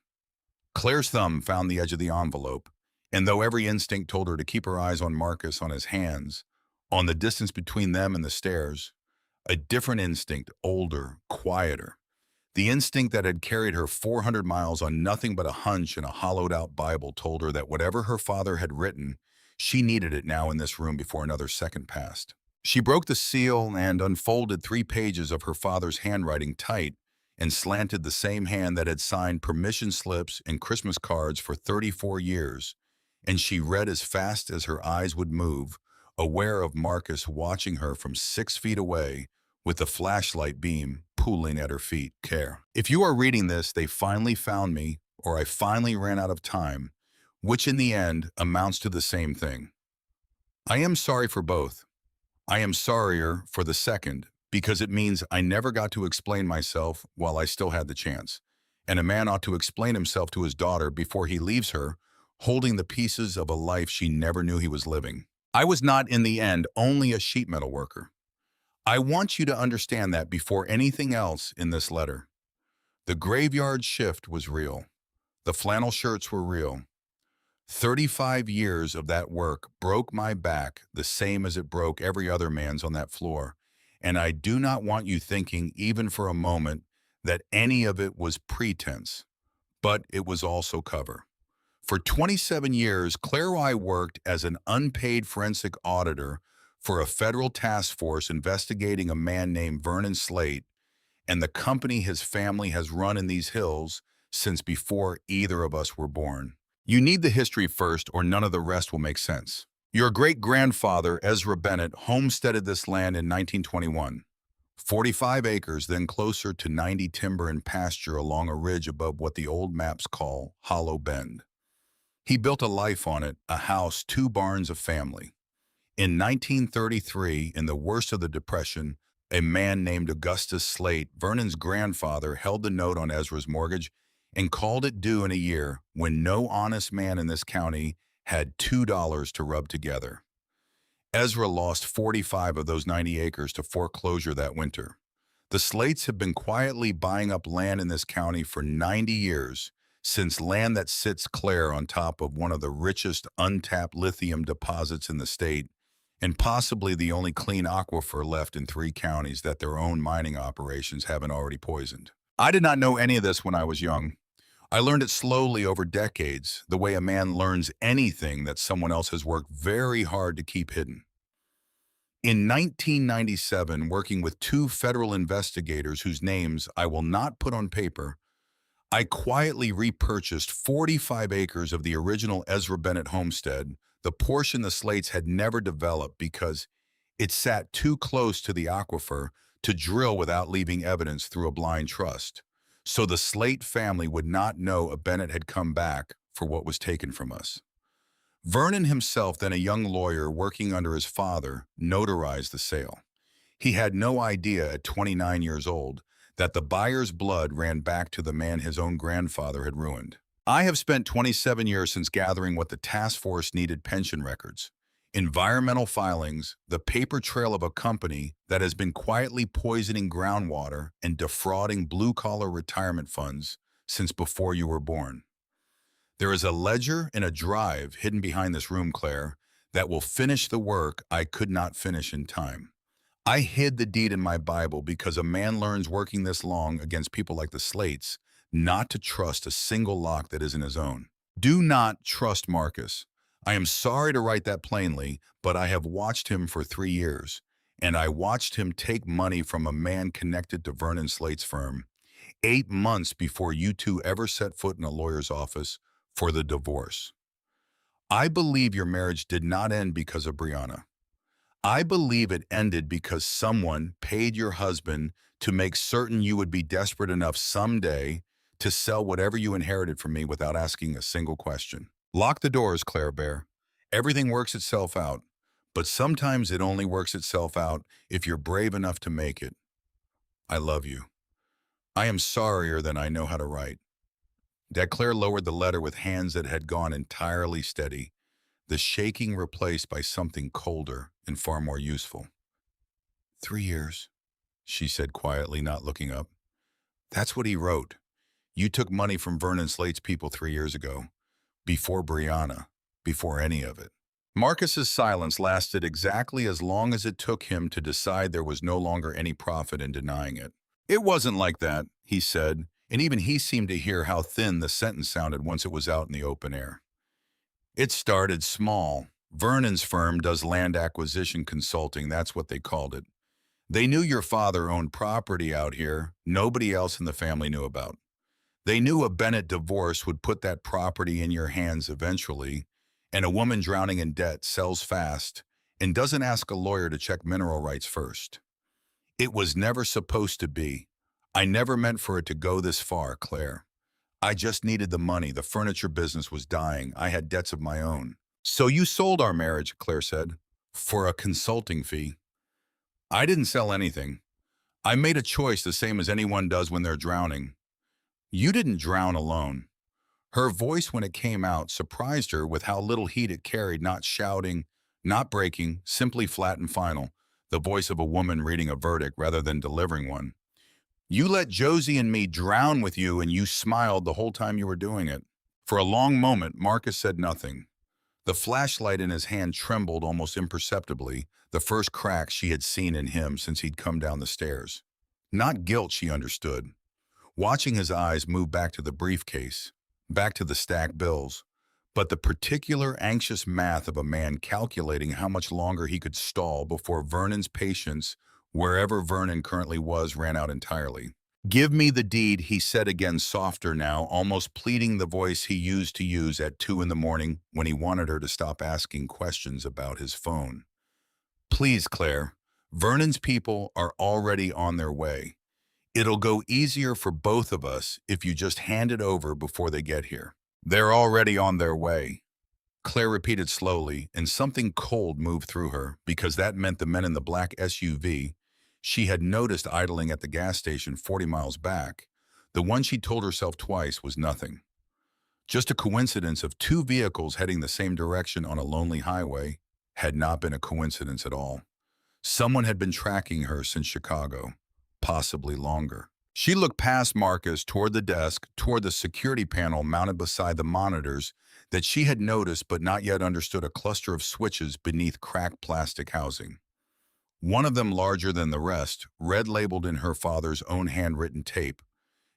Claire's thumb found the edge of the envelope, and though every instinct told her to keep her eyes on Marcus, on his hands, on the distance between them and the stairs, a different instinct, older, quieter, the instinct that had carried her 400 miles on nothing but a hunch and a hollowed-out Bible, told her that whatever her father had written, she needed it now in this room before another second passed. She broke the seal and unfolded 3 pages of her father's handwriting tight and slanted the same hand that had signed permission slips and Christmas cards for 34 years, and she read as fast as her eyes would move, aware of Marcus watching her from 6 feet away with the flashlight beam pooling at her feet. Care. If you are reading this, they finally found me, or I finally ran out of time, which in the end amounts to the same thing. I am sorry for both. I am sorrier for the second, because it means I never got to explain myself while I still had the chance. And a man ought to explain himself to his daughter before he leaves her, holding the pieces of a life she never knew he was living. I was not, in the end, only a sheet metal worker. I want you to understand that before anything else in this letter. The graveyard shift was real. The flannel shirts were real. 35 years of that work broke my back the same as it broke every other man's on that floor. And I do not want you thinking, even for a moment, that any of it was pretense. But it was also cover. For 27 years, Claire and I worked as an unpaid forensic auditor for a federal task force investigating a man named Vernon Slate and the company his family has run in these hills since before either of us were born. You need the history first, or none of the rest will make sense. Your great-grandfather, Ezra Bennett, homesteaded this land in 1921. 45 acres, then closer to 90 timber and pasture along a ridge above what the old maps call Hollow Bend. He built a life on it, a house, 2 barns, a family. In 1933, in the worst of the Depression, a man named Augustus Slate, Vernon's grandfather, held the note on Ezra's mortgage and called it due in a year when no honest man in this county had $2 to rub together. Ezra lost 45 of those 90 acres to foreclosure that winter. The Slates have been quietly buying up land in this county for 90 years, since land that sits Claire on top of one of the richest untapped lithium deposits in the state, and possibly the only clean aquifer left in 3 counties that their own mining operations haven't already poisoned. I did not know any of this when I was young. I learned it slowly over decades, the way a man learns anything that someone else has worked very hard to keep hidden. In 1997, working with 2 federal investigators whose names I will not put on paper, I quietly repurchased 45 acres of the original Ezra Bennett homestead, the portion the Slates had never developed because it sat too close to the aquifer to drill without leaving evidence through a blind trust. So the Slate family would not know a Bennett had come back for what was taken from us. Vernon himself, then a young lawyer working under his father, notarized the sale. He had no idea at 29 years old that the buyer's blood ran back to the man his own grandfather had ruined. I have spent 27 years since gathering what the task force needed: pension records, environmental filings, the paper trail of a company that has been quietly poisoning groundwater and defrauding blue-collar retirement funds since before you were born. There is a ledger and a drive hidden behind this room, Claire, that will finish the work I could not finish in time. I hid the deed in my Bible because a man learns working this long against people like the Slates not to trust a single lock that isn't his own. Do not trust Marcus. I am sorry to write that plainly, but I have watched him for 3 years, and I watched him take money from a man connected to Vernon Slate's firm. 8 months before you two ever set foot in a lawyer's office for the divorce. I believe your marriage did not end because of Brianna. I believe it ended because someone paid your husband to make certain you would be desperate enough someday to sell whatever you inherited from me without asking a single question. Lock the doors, Claire Bear. Everything works itself out, but sometimes it only works itself out if you're brave enough to make it. I love you. I am sorrier than I know how to write. That Claire lowered the letter with hands that had gone entirely steady, the shaking replaced by something colder and far more useful. 3 years, she said quietly, not looking up. That's what he wrote. You took money from Vernon Slate's people 3 years ago, before Brianna, before any of it. Marcus's silence lasted exactly as long as it took him to decide there was no longer any profit in denying it. It wasn't like that, he said, and even he seemed to hear how thin the sentence sounded once it was out in the open air. It started small. Vernon's firm does land acquisition consulting, that's what they called it. They knew your father owned property out here nobody else in the family knew about. They knew a Bennett divorce would put that property in your hands eventually, and a woman drowning in debt sells fast and doesn't ask a lawyer to check mineral rights first. It was never supposed to be. I never meant for it to go this far, Claire. I just needed the money. The furniture business was dying. I had debts of my own. So you sold our marriage, Claire said, for a consulting fee. I didn't sell anything. I made a choice the same as anyone does when they're drowning. You didn't drown alone. Her voice, when it came out, surprised her with how little heat it carried, not shouting, not breaking, simply flat and final, the voice of a woman reading a verdict rather than delivering one. You let Josie and me drown with you, and you smiled the whole time you were doing it. For a long moment, Marcus said nothing. The flashlight in his hand trembled almost imperceptibly, the first crack she had seen in him since he'd come down the stairs. Not guilt, she understood. Watching his eyes move back to the briefcase, back to the stacked bills, but the particular anxious math of a man calculating how much longer he could stall before Vernon's patience, wherever Vernon currently was, ran out entirely. Give me the deed, he said again, softer now, almost pleading the voice he used to use at 2 a.m. when he wanted her to stop asking questions about his phone. Please, Claire, Vernon's people are already on their way. It'll go easier for both of us if you just hand it over before they get here. They're already on their way. Claire repeated slowly, and something cold moved through her, because that meant the men in the black SUV she had noticed idling at the gas station 40 miles back, the one she told herself twice, was nothing. Just a coincidence of two vehicles heading the same direction on a lonely highway had not been a coincidence at all. Someone had been tracking her since Chicago, possibly longer. She looked past Marcus toward the desk, toward the security panel mounted beside the monitors that she had noticed but not yet understood, a cluster of switches beneath cracked plastic housing. One of them larger than the rest, red-labeled in her father's own handwritten tape,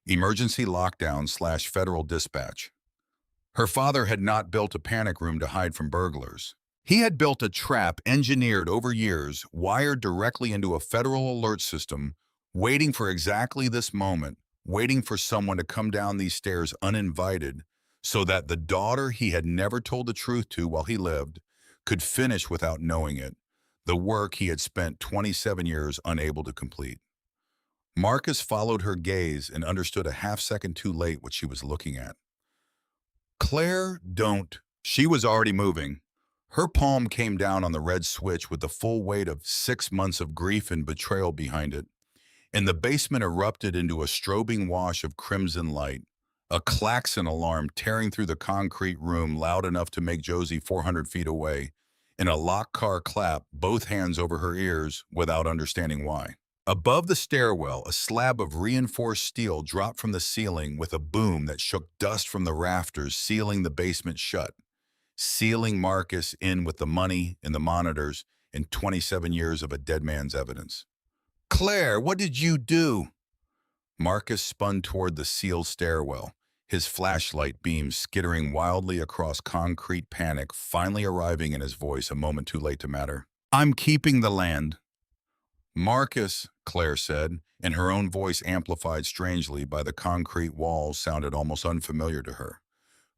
Emergency Lockdown / Federal Dispatch. Her father had not built a panic room to hide from burglars. He had built a trap engineered over years, wired directly into a federal alert system, waiting for exactly this moment, waiting for someone to come down these stairs uninvited, so that the daughter he had never told the truth to while he lived could finish without knowing it, the work he had spent 27 years unable to complete. Marcus followed her gaze and understood a half-second too late what she was looking at. Claire, don't. She was already moving. Her palm came down on the red switch with the full weight of 6 months of grief and betrayal behind it, and the basement erupted into a strobing wash of crimson light, a klaxon alarm tearing through the concrete room loud enough to make Josie 400 feet away, and a locked car clap, both hands over her ears, without understanding why. Above the stairwell, a slab of reinforced steel dropped from the ceiling with a boom that shook dust from the rafters, sealing the basement shut, sealing Marcus in with the money and the monitors and 27 years of a dead man's evidence. Claire, what did you do? Marcus spun toward the sealed stairwell, his flashlight beam skittering wildly across concrete, panic finally arriving in his voice a moment too late to matter. I'm keeping the land. Marcus, Claire said, and her own voice amplified strangely by the concrete walls sounded almost unfamiliar to her.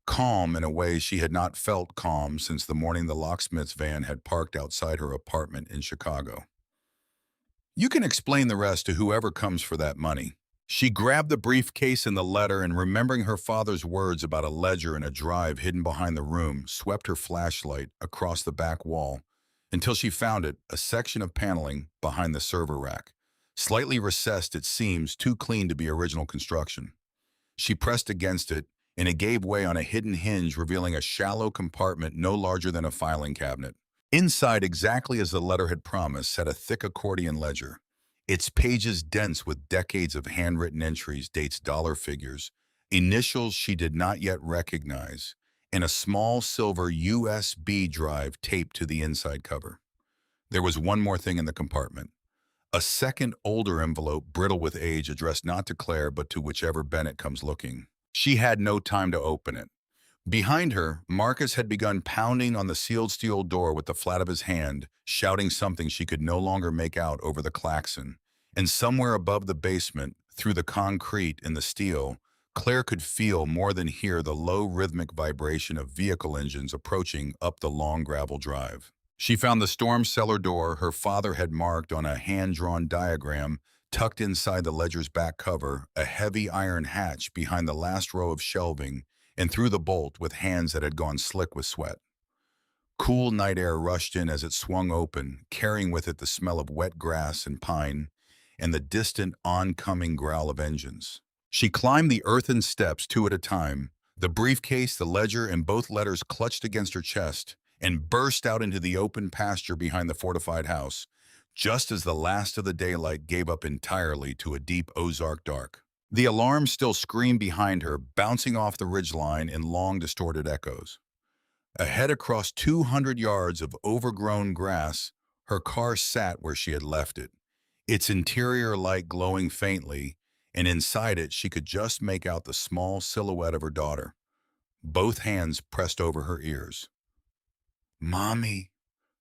Calm in a way she had not felt calm since the morning the locksmith's van had parked outside her apartment in Chicago. You can explain the rest to whoever comes for that money. She grabbed the briefcase and the letter, and remembering her father's words about a ledger and a drive hidden behind the room, swept her flashlight across the back wall until she found it, a section of paneling behind the server rack. Slightly recessed, it seems too clean to be original construction. She pressed against it, and it gave way on a hidden hinge, revealing a shallow compartment no larger than a filing cabinet. Inside, exactly as the letter had promised, sat a thick accordion ledger, its pages dense with decades of handwritten entries, dates, dollar figures, initials she did not yet recognize, and a small silver USB drive taped to the inside cover. There was one more thing in the compartment. A second, older envelope, brittle with age, addressed not to Claire but to whichever Bennett comes looking. She had no time to open it. Behind her, Marcus had begun pounding on the sealed steel door with the flat of his hand, shouting something she could no longer make out over the klaxon. And somewhere above the basement, through the concrete and the steel, Claire could feel more than hear the low rhythmic vibration of vehicle engines approaching up the long gravel drive. She found the storm cellar door her father had marked on a hand-drawn diagram tucked inside the ledger's back cover, a heavy iron hatch behind the last row of shelving, and through the bolt with hands that had gone slick with sweat. Cool night air rushed in as it swung open, carrying with it the smell of wet grass and pine, and the distant oncoming growl of engines. She climbed the earthen steps two at a time, the briefcase, the ledger, and both letters clutched against her chest, and burst out into the open pasture behind the fortified house, just as the last of the daylight gave up entirely to a deep Ozark dark. The alarm still screamed behind her, bouncing off the ridgeline in long, distorted echoes. Ahead, across 200 yards of overgrown grass, her car sat where she had left it, its interior light glowing faintly, and inside it she could just make out the small silhouette of her daughter, both hands pressed over her ears. "Mommy,"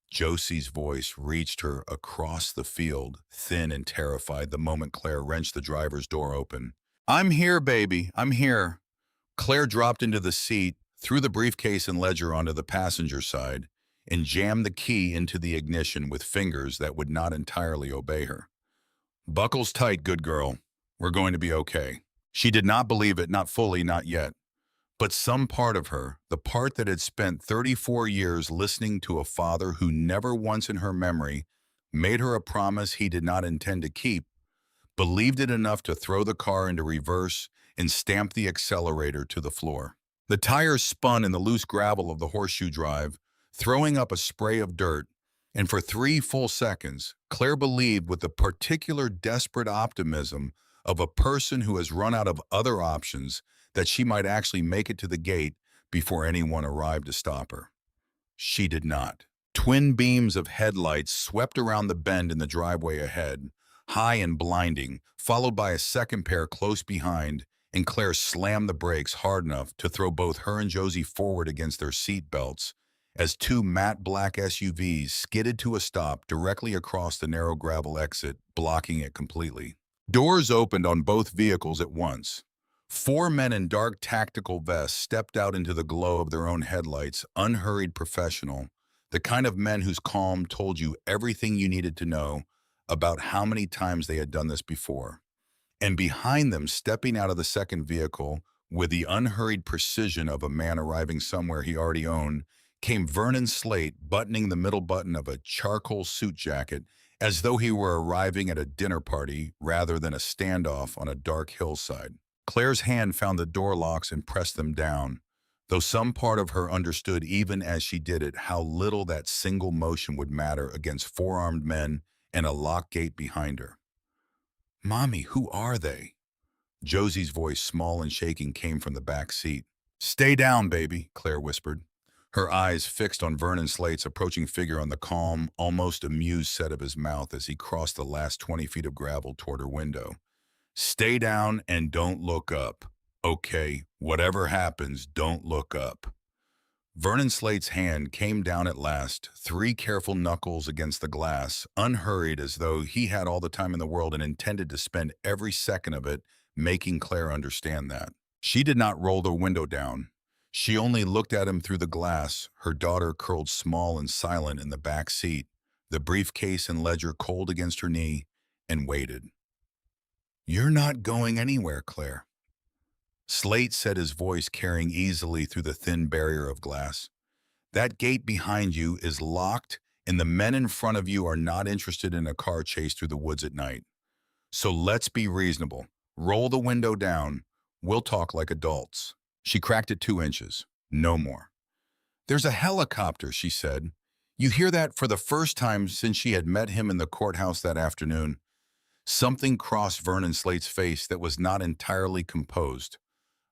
Josie's voice reached her across the field, thin and terrified, the moment Claire wrenched the driver's door open. "I'm here, baby, I'm here." Claire dropped into the seat, threw the briefcase and ledger onto the passenger side, and jammed the key into the ignition with fingers that would not entirely obey her. "Buckles tight, good girl. We're going to be okay." She did not believe it, not fully, not yet. But some part of her, the part that had spent 34 years listening to a father who never once in her memory made her a promise he did not intend to keep, believed it enough to throw the car into reverse and stamp the accelerator to the floor. The tires spun in the loose gravel of the horseshoe drive, throwing up a spray of dirt, and for 3 full seconds, Claire believed with the particular desperate optimism of a person who has run out of other options that she might actually make it to the gate before anyone arrived to stop her. She did not. Twin beams of headlights swept around the bend in the driveway ahead, high and blinding, followed by a second pair close behind, and Claire slammed the brakes hard enough to throw both her and Josie forward against their seat belts as 2 matte black SUVs skidded to a stop directly across the narrow gravel exit, blocking it completely. Doors opened on both vehicles at once. 4 men in dark tactical vests stepped out into the glow of their own headlights, unhurried, professional, the kind of men whose calm told you everything you needed to know about how many times they had done this before. And behind them, stepping out of the second vehicle, with the unhurried precision of a man arriving somewhere he already owned, came Vernon Slate, buttoning the middle button of a charcoal suit jacket as though he were arriving at a dinner party rather than a standoff on a dark hillside. Claire's hand found the door locks and pressed them down, though some part of her understood even as she did it how little that single motion would matter against 4 armed men and a locked gate behind her. "Mommy, who are they?" Josie's voice, small and shaking, came from the back seat. "Stay down, baby," Claire whispered, her eyes fixed on Vernon Slate's approaching figure on the calm, almost amused set of his mouth as he crossed the last 20 feet of gravel toward her window. "Stay down and don't look up. Okay, whatever happens, don't look up." Vernon Slate's hand came down at last, three careful knuckles against the glass, unhurried as though he had all the time in the world and intended to spend every second of it making Claire understand that. She did not roll the window down. She only looked at him through the glass, her daughter curled small and silent in the back seat, the briefcase and ledger cold against her knee, and waited. "You're not going anywhere, Claire," Slate said, his voice carrying easily through the thin barrier of glass. "That gate behind you is locked, and the men in front of you are not interested in a car chase through the woods at night. So let's be reasonable. Roll the window down. We'll talk like adults." She cracked it 2 inches. No more. "There's a helicopter," she said. You hear that for the first time since she had met him in the courthouse that afternoon. Something crossed Vernon Slate's face that was not entirely composed.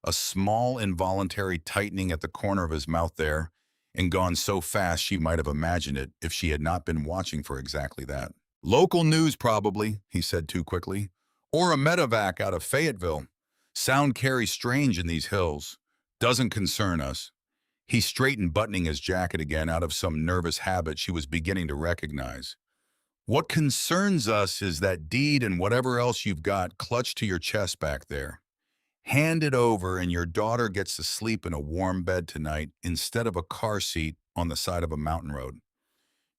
A small involuntary tightening at the corner of his mouth there, and gone so fast she might have imagined it if she had not been watching for exactly that. "Local news, probably," he said too quickly. "Or a medevac out of Fayetteville. Sound carries strange in these hills. Doesn't concern us." He straightened, buttoning his jacket again out of some nervous habit she was beginning to recognize. "What concerns us is that deed and whatever else you've got clutched to your chest back there. Hand it over and your daughter gets to sleep in a warm bed tonight instead of a car seat on the side of a mountain road."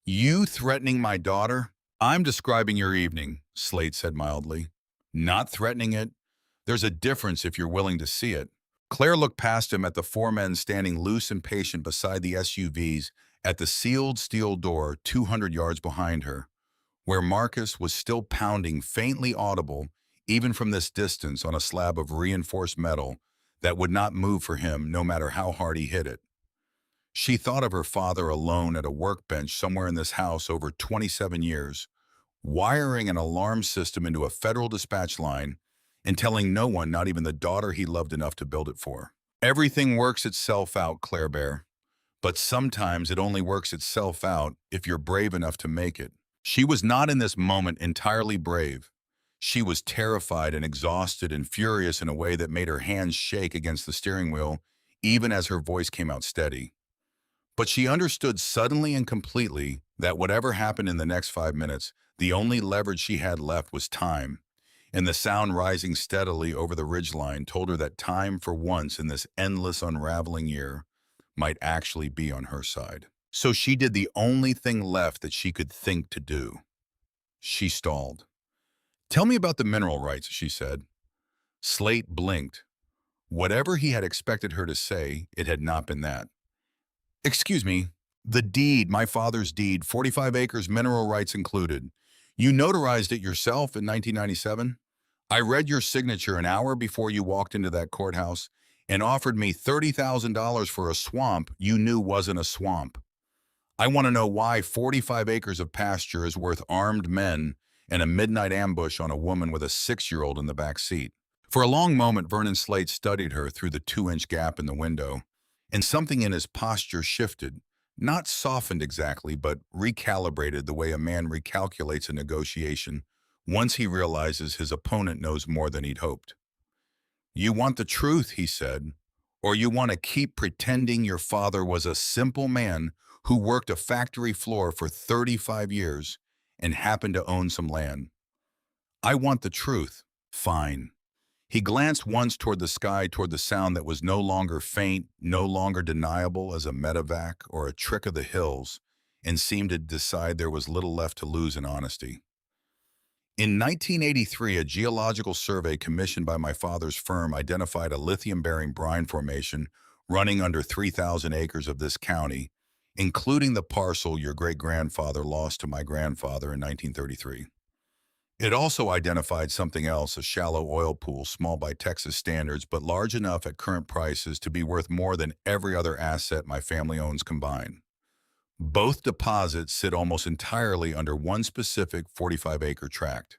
"You threatening my daughter?" "I'm describing your evening," Slate said mildly. "Not threatening it. There's a difference if you're willing to see it." Claire looked past him at the four men standing loose and patient beside the SUVs at the sealed steel door 200 yards behind her, where Marcus was still pounding, faintly audible, even from this distance, on a slab of reinforced metal that would not move for him no matter how hard he hit it. She thought of her father alone at a workbench somewhere in this house over 27 years, wiring an alarm system into a federal dispatch line and telling no one, not even the daughter he loved enough to build it for. "Everything works itself out, Claire Bear, but sometimes it only works itself out if you're brave enough to make it." She was not in this moment entirely brave. She was terrified and exhausted and furious in a way that made her hands shake against the steering wheel, even as her voice came out steady. But she understood suddenly and completely that whatever happened in the next 5 minutes, the only leverage she had left was time, and the sound rising steadily over the ridgeline told her that time, for once in this endless unraveling year, might actually be on her side. So she did the only thing left that she could think to do. She stalled. "Tell me about the mineral rights," she said. Slate blinked. Whatever he had expected her to say, it had not been that. "Excuse me, the deed, my father's deed, 45 acres, mineral rights included. You notarized it yourself in 1997? I read your signature an hour before you walked into that courthouse and offered me $30,000 for a swamp you knew wasn't a swamp. I want to know why 45 acres of pasture is worth armed men and a midnight ambush on a woman with a 6-year-old in the back seat." For a long moment, Vernon Slate studied her through the 2-inch gap in the window, and something in his posture shifted, not softened exactly, but recalibrated the way a man recalculates a negotiation once he realizes his opponent knows more than he'd hoped. "You want the truth," he said, "or you want to keep pretending your father was a simple man who worked a factory floor for 35 years and happened to own some land?" "I want the truth." "Fine." He glanced once toward the sky, toward the sound that was no longer faint, no longer deniable as a medevac or a trick of the hills, and seemed to decide there was little left to lose in honesty. "In 1983, a geological survey commissioned by my father's firm identified a lithium-bearing brine formation running under 3,000 acres of this county, including the parcel your great-grandfather lost to my grandfather in 1933. It also identified something else, a shallow oil pool, small by Texas standards, but large enough at current prices to be worth more than every other asset my family owns combined. Both deposits sit almost entirely under one specific 45-acre tract.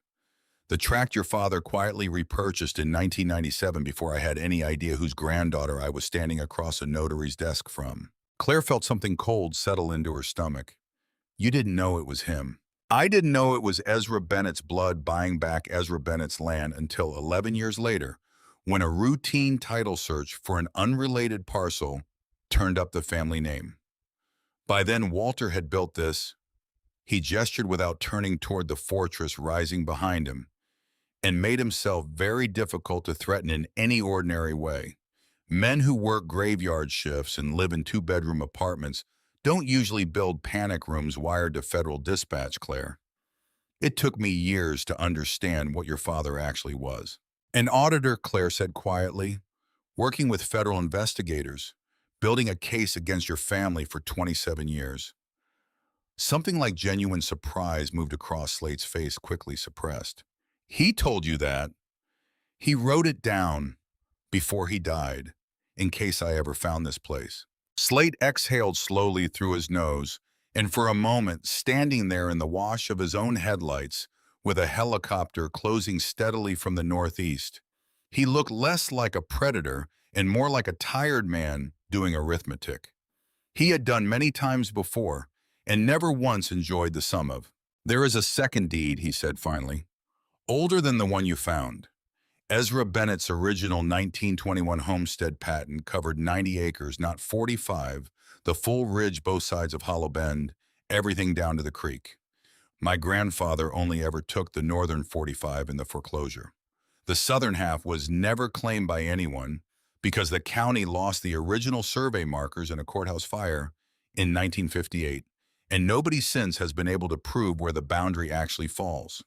The tract your father quietly repurchased in 1997 before I had any idea whose granddaughter I was standing across a notary's desk from." Claire felt something cold settle into her stomach. "You didn't know it was him." "I didn't know it was Ezra Bennett's blood buying back Ezra Bennett's land until 11 years later, when a routine title search for an unrelated parcel turned up the family name. By then, Walter had built this. He gestured without turning toward the fortress rising behind him, and made himself very difficult to threaten in any ordinary way. Men who work graveyard shifts and live in two-bedroom apartments don't usually build panic rooms wired to federal dispatch, Claire. It took me years to understand what your father actually was. An auditor, Claire said quietly, working with federal investigators, building a case against your family for 27 years. Something like genuine surprise moved across Slate's face, quickly suppressed. He told you that. He wrote it down before he died, in case I ever found this place. Slate exhaled slowly through his nose, and for a moment, standing there in the wash of his own headlights, with a helicopter closing steadily from the northeast, he looked less like a predator and more like a tired man doing arithmetic. He had done many times before, and never once enjoyed the sum of. There is a second deed, he said finally, older than the one you found. Ezra Bennett's original 1921 homestead patent covered 90 acres, not 45, the full ridge both sides of Hollow Bend, everything down to the creek. My grandfather only ever took the northern 45 in the foreclosure. The southern half was never claimed by anyone because the county lost the original survey markers in a courthouse fire in 1958, and nobody since has been able to prove where the boundary actually falls.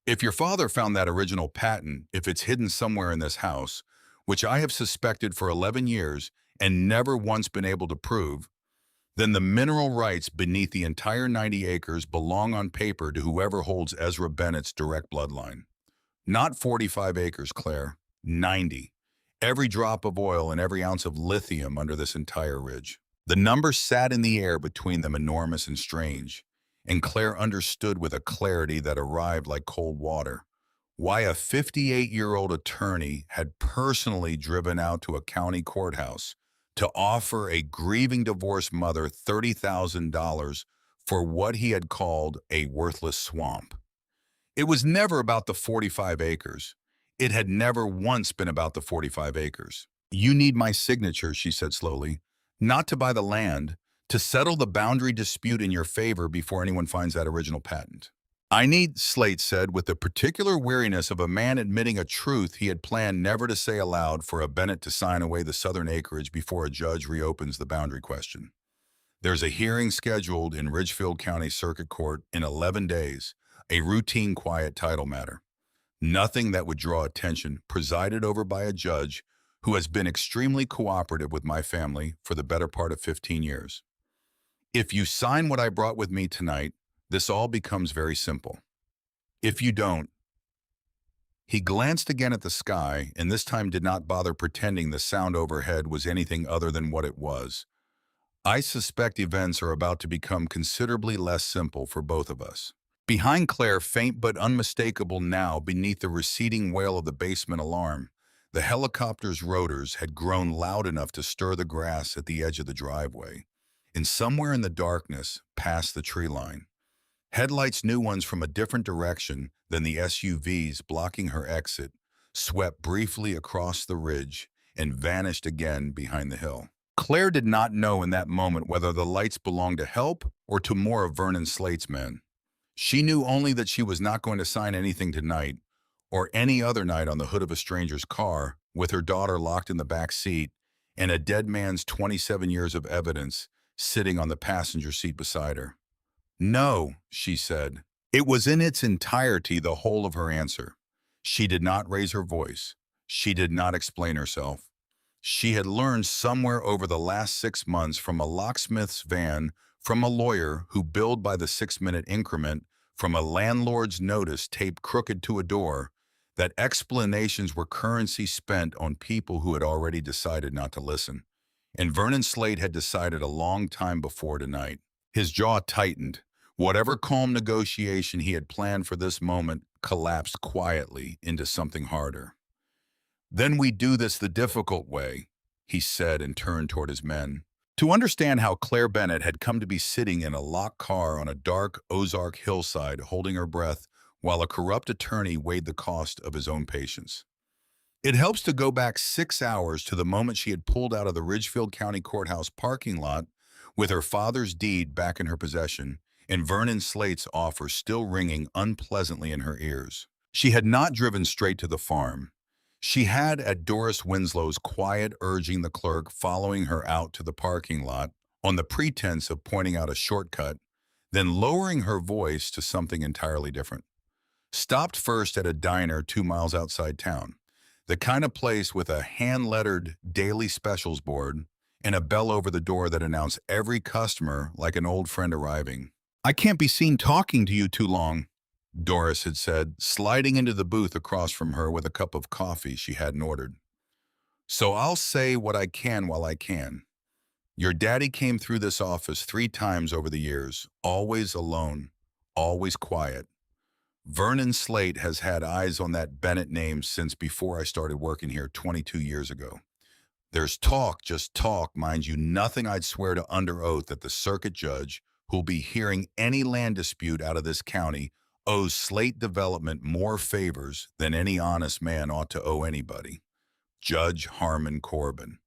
If your father found that original patent, if it's hidden somewhere in this house, which I have suspected for 11 years and never once been able to prove, then the mineral rights beneath the entire 90 acres belong on paper to whoever holds Ezra Bennett's direct bloodline. Not 45 acres, Claire, 90. Every drop of oil and every ounce of lithium under this entire ridge. The number sat in the air between them, enormous and strange, and Claire understood with a clarity that arrived like cold water why a 58-year-old attorney had personally driven out to a county courthouse to offer a grieving divorced mother $30,000 for what he had called a worthless swamp. It was never about the 45 acres. It had never once been about the 45 acres. You need my signature, she said slowly, not to buy the land, to settle the boundary dispute in your favor before anyone finds that original patent. I need, Slate said, with the particular weariness of a man admitting a truth he had planned never to say aloud, for a Bennett to sign away the southern acreage before a judge reopens the boundary question. There's a hearing scheduled in Ridgefield County Circuit Court in 11 days, a routine quiet title matter. Nothing that would draw attention, presided over by a judge who has been extremely cooperative with my family for the better part of 15 years. If you sign what I brought with me tonight, this all becomes very simple. If you don't, he glanced again at the sky, and this time did not bother pretending the sound overhead was anything other than what it was. I suspect events are about to become considerably less simple for both of us. Behind Claire, faint but unmistakable now beneath the receding wail of the basement alarm, the helicopter's rotors had grown loud enough to stir the grass at the edge of the driveway, and somewhere in the darkness, past the tree line, headlights, new ones from a different direction than the SUVs blocking her exit, swept briefly across the ridge and vanished again behind the hill. Claire did not know in that moment whether the lights belonged to help or to more of Vernon Slate's men. She knew only that she was not going to sign anything tonight or any other night on the hood of a stranger's car with her daughter locked in the back seat and a dead man's 27 years of evidence sitting on the passenger seat beside her. No, she said. It was in its entirety the whole of her answer. She did not raise her voice. She did not explain herself. She had learned somewhere over the last 6 months, from a locksmith's van, from a lawyer who billed by the 6-minute increment, from a landlord's notice taped crooked to a door, that explanations were currency spent on people who had already decided not to listen. And Vernon Slate had decided a long time before tonight. His jaw tightened. Whatever calm negotiation he had planned for this moment collapsed quietly into something harder. Then we do this the difficult way, he said, and turned toward his men. To understand how Claire Bennett had come to be sitting in a locked car on a dark Ozark hillside holding her breath while a corrupt attorney weighed the cost of his own patience. It helps to go back 6 hours to the moment she had pulled out of the Ridgefield County Courthouse parking lot with her father's deed back in her possession and Vernon Slate's offer still ringing unpleasantly in her ears. She had not driven straight to the farm. She had, at Doris Winslow's quiet urging the clerk following her out to the parking lot on the pretense of pointing out a shortcut, then lowering her voice to something entirely different. Stopped first at a diner 2 miles outside town, the kind of place with a hand-lettered daily specials board and a bell over the door that announced every customer like an old friend arriving. "I can't be seen talking to you too long," Doris had said, sliding into the booth across from her with a cup of coffee she hadn't ordered. "So I'll say what I can while I can. Your daddy came through this office 3 times over the years, always alone, always quiet. Vernon Slate has had eyes on that Bennett name since before I started working here 22 years ago. There's talk, just talk, mind you, nothing I'd swear to under oath that the circuit judge, who'll be hearing any land dispute out of this county, owes Slate Development more favors than any honest man ought to owe anybody. Judge Harmon Corbin.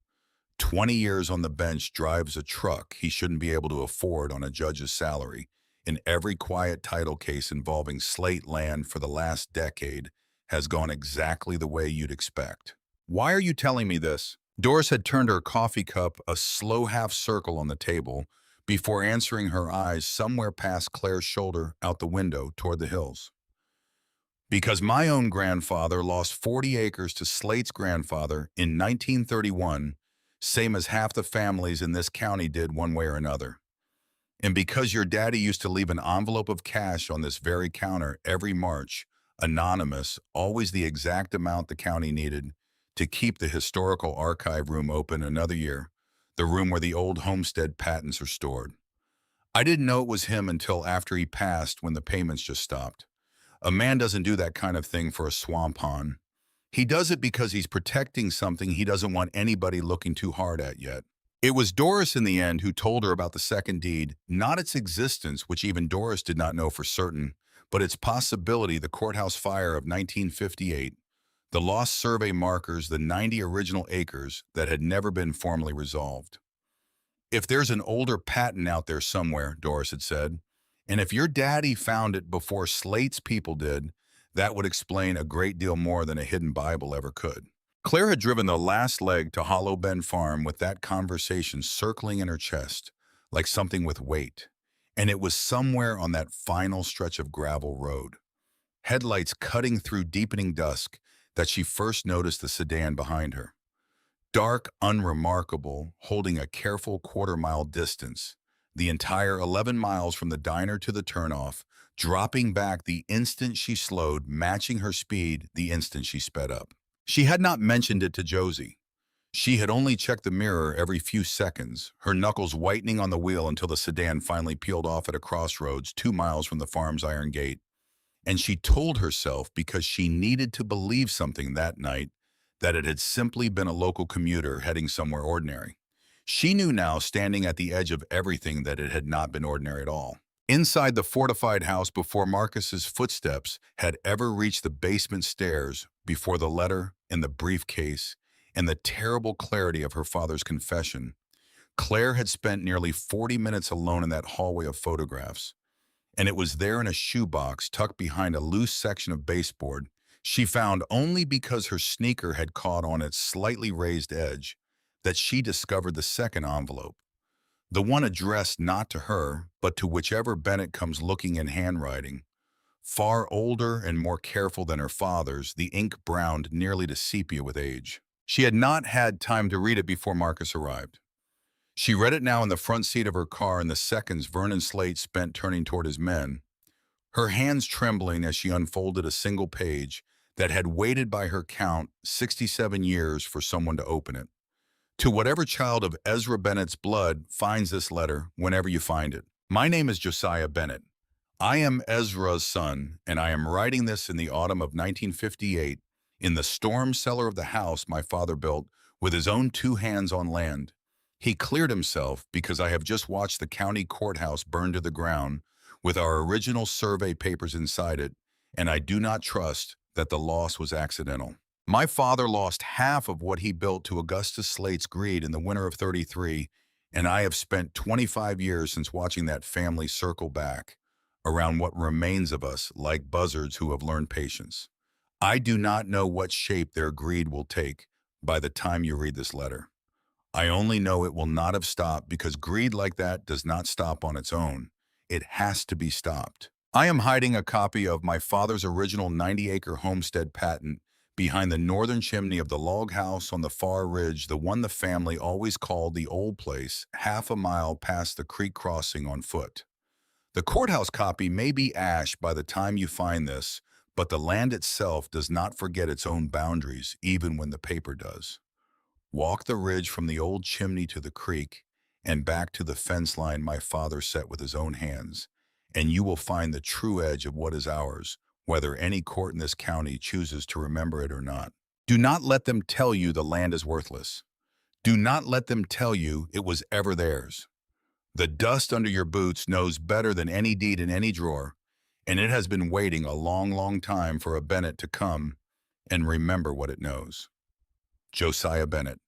20 years on the bench, drives a truck he shouldn't be able to afford on a judge's salary. In every quiet title case involving Slate land for the last decade has gone exactly the way you'd expect." "Why are you telling me this?" Doris had turned her coffee cup a slow half circle on the table before answering, her eyes somewhere past Claire's shoulder out the window toward the hills. "Because my own grandfather lost 40 acres to Slate's grandfather in 1931, same as half the families in this county did one way or another. And because your daddy used to leave an envelope of cash on this very counter every March, anonymous, always the exact amount the county needed to keep the historical archive room open another year, the room where the old homestead patents are stored. I didn't know it was him until after he passed, when the payments just stopped. A man doesn't do that kind of thing for a swamp hon. He does it because he's protecting something he doesn't want anybody looking too hard at yet." It was Doris in the end who told her about the second deed, not its existence, which even Doris did not know for certain, but its possibility, the courthouse fire of 1958, the lost survey markers, the 90 original acres that had never been formally resolved. "If there's an older patent out there somewhere," Doris had said, "and if your daddy found it before Slate's people did, that would explain a great deal more than a hidden Bible ever could." Claire had driven the last leg to Hollow Bend Farm with that conversation circling in her chest, like something with weight. And it was somewhere on that final stretch of gravel road, headlights cutting through deepening dusk, that she first noticed the sedan behind her. Dark, unremarkable, holding a careful quarter-mile distance, the entire 11 miles from the diner to the turnoff, dropping back the instant she slowed, matching her speed the instant she sped up. She had not mentioned it to Josie. She had only checked the mirror every few seconds, her knuckles whitening on the wheel until the sedan finally peeled off at a crossroads 2 miles from the farm's iron gate. And she told herself, because she needed to believe something that night, that it had simply been a local commuter heading somewhere ordinary. She knew now, standing at the edge of everything, that it had not been ordinary at all. Inside the fortified house, before Marcus's footsteps had ever reached the basement stairs, before the letter and the briefcase and the terrible clarity of her father's confession, Claire had spent nearly 40 minutes alone in that hallway of photographs. And it was there in a shoebox tucked behind a loose section of baseboard she found only because her sneaker had caught on its slightly raised edge, that she discovered the second envelope. The one addressed not to her, but to whichever Bennett comes looking in handwriting. Far older and more careful than her father's, the ink browned nearly to sepia with age. She had not had time to read it before Marcus arrived. She read it now in the front seat of her car in the seconds Vernon Slate spent turning toward his men, her hands trembling as she unfolded a single page that had waited by her count 67 years for someone to open it. "To whatever child of Ezra Bennett's blood finds this letter, whenever you find it. My name is Josiah Bennett. I am Ezra's son, and I am writing this in the autumn of 1958 in the storm cellar of the house my father built with his own 2 hands on land. He cleared himself because I have just watched the county courthouse burn to the ground with our original survey papers inside it, and I do not trust that the loss was accidental. My father lost half of what he built to Augustus Slate's greed in the winter of '33, and I have spent 25 years since watching that family circle back around what remains of us like buzzards who have learned patience. I do not know what shape their greed will take by the time you read this letter. I only know it will not have stopped because greed like that does not stop on its own. It has to be stopped. I am hiding a copy of my father's original 90-acre homestead patent behind the northern chimney of the log house on the far ridge, the one the family always called the old place, half a mile past the creek crossing on foot. The courthouse copy may be ash by the time you find this, but the land itself does not forget its own boundaries, even when the paper does. Walk the ridge from the old chimney to the creek and back to the fence line my father set with his own hands, and you will find the true edge of what is ours, whether any court in this county chooses to remember it or not. Do not let them tell you the land is worthless. Do not let them tell you it was ever theirs. The dust under your boots knows better than any deed in any drawer, and it has been waiting a long, long time for a Bennett to come and remember what it knows. Josiah Bennett.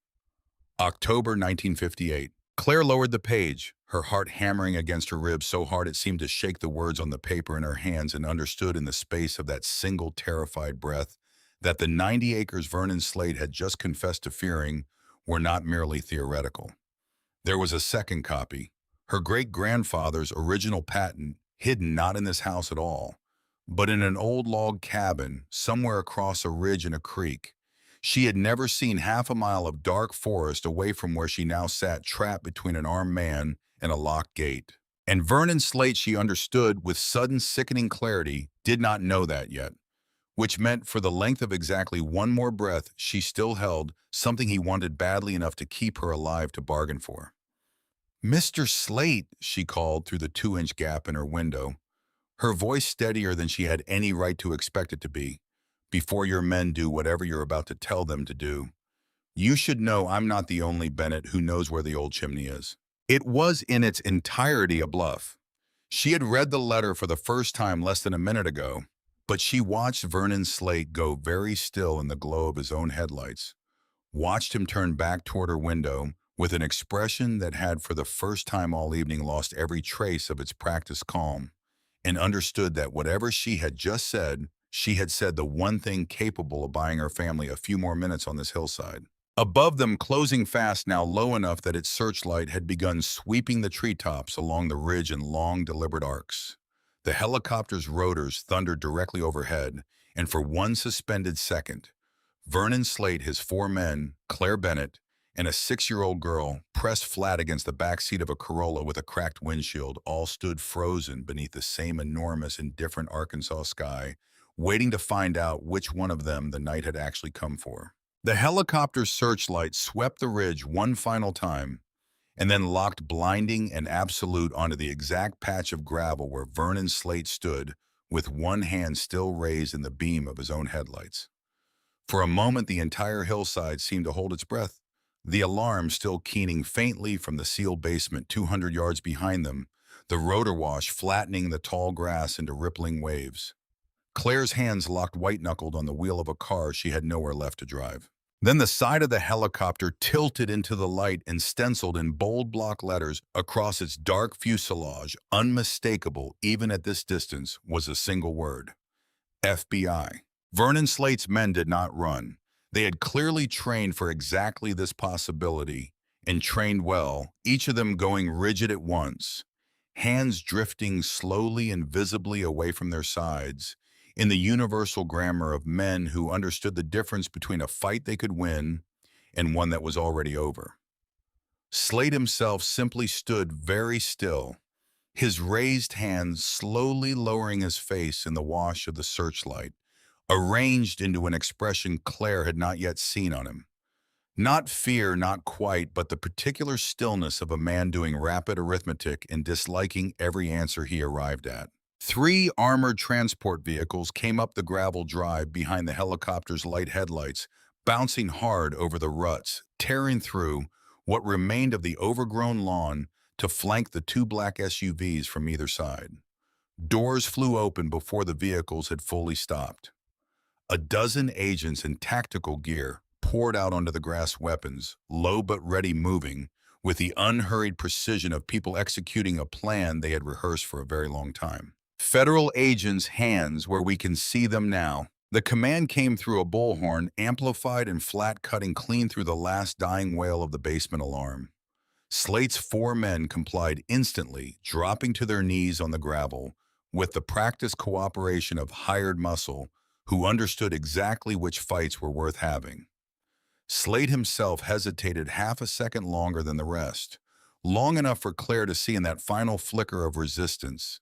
October 1958. Claire lowered the page, her heart hammering against her ribs so hard it seemed to shake the words on the paper in her hands, and understood in the space of that single terrified breath that the 90 acres Vernon Slate had just confessed to fearing were not merely theoretical. There was a second copy, her great-grandfather's original patent, hidden not in this house at all, but in an old log cabin somewhere across a ridge in a creek. She had never seen half a mile of dark forest away from where she now sat, trapped between an armed man and a locked gate. And Vernon Slate, she understood with sudden sickening clarity, did not know that yet, which meant for the length of exactly one more breath she still held something he wanted badly enough to keep her alive to bargain for. "Mr. Slate," she called through the 2-inch gap in her window, her voice steadier than she had any right to expect it to be. "Before your men do whatever you're about to tell them to do, you should know I'm not the only Bennett who knows where the old chimney is." It was in its entirety a bluff. She had read the letter for the first time less than a minute ago, but she watched Vernon Slate go very still in the glow of his own headlights, watched him turn back toward her window with an expression that had for the first time all evening lost every trace of its practiced calm, and understood that whatever she had just said, she had said the one thing capable of buying her family a few more minutes on this hillside. Above them, closing fast now low enough that its searchlight had begun sweeping the treetops along the ridge in long, deliberate arcs. The helicopter's rotors thundered directly overhead, and for one suspended second, Vernon Slate, his 4 men, Claire Bennett, and a 6-year-old girl, pressed flat against the back seat of a Corolla with a cracked windshield, all stood frozen beneath the same enormous, indifferent Arkansas sky, waiting to find out which one of them the night had actually come for. The helicopter's searchlight swept the ridge one final time, and then locked blinding and absolute onto the exact patch of gravel where Vernon Slate stood, with one hand still raised in the beam of his own headlights. For a moment, the entire hillside seemed to hold its breath, the alarm still keening faintly from the sealed basement 200 yards behind them, the rotor wash flattening the tall grass into rippling waves. Claire's hands locked white-knuckled on the wheel of a car she had nowhere left to drive. Then the side of the helicopter tilted into the light, and stenciled in bold block letters across its dark fuselage, unmistakable even at this distance, was a single word: FBI. Vernon Slate's men did not run. They had clearly trained for exactly this possibility, and trained well, each of them going rigid at once, hands drifting slowly and visibly away from their sides, in the universal grammar of men who understood the difference between a fight they could win and one that was already over. Slate himself simply stood very still, his raised hands slowly lowering his face in the wash of the searchlight, arranged into an expression Claire had not yet seen on him. Not fear, not quite, but the particular stillness of a man doing rapid arithmetic and disliking every answer he arrived at. 3 armored transport vehicles came up the gravel drive behind the helicopter's light headlights, bouncing hard over the ruts, tearing through what remained of the overgrown lawn to flank the 2 black SUVs from either side. Doors flew open before the vehicles had fully stopped. A dozen agents in tactical gear poured out onto the grass, weapons, low but ready, moving, with the unhurried precision of people executing a plan they had rehearsed for a very long time. Federal agents' hands where we can see them now. The command came through a bullhorn, amplified and flat, cutting clean through the last dying wail of the basement alarm. Slate's four men complied instantly, dropping to their knees on the gravel, with the practiced cooperation of hired muscle who understood exactly which fights were worth having. Slate himself hesitated half a second longer than the rest, long enough for Claire to see in that final flicker of resistance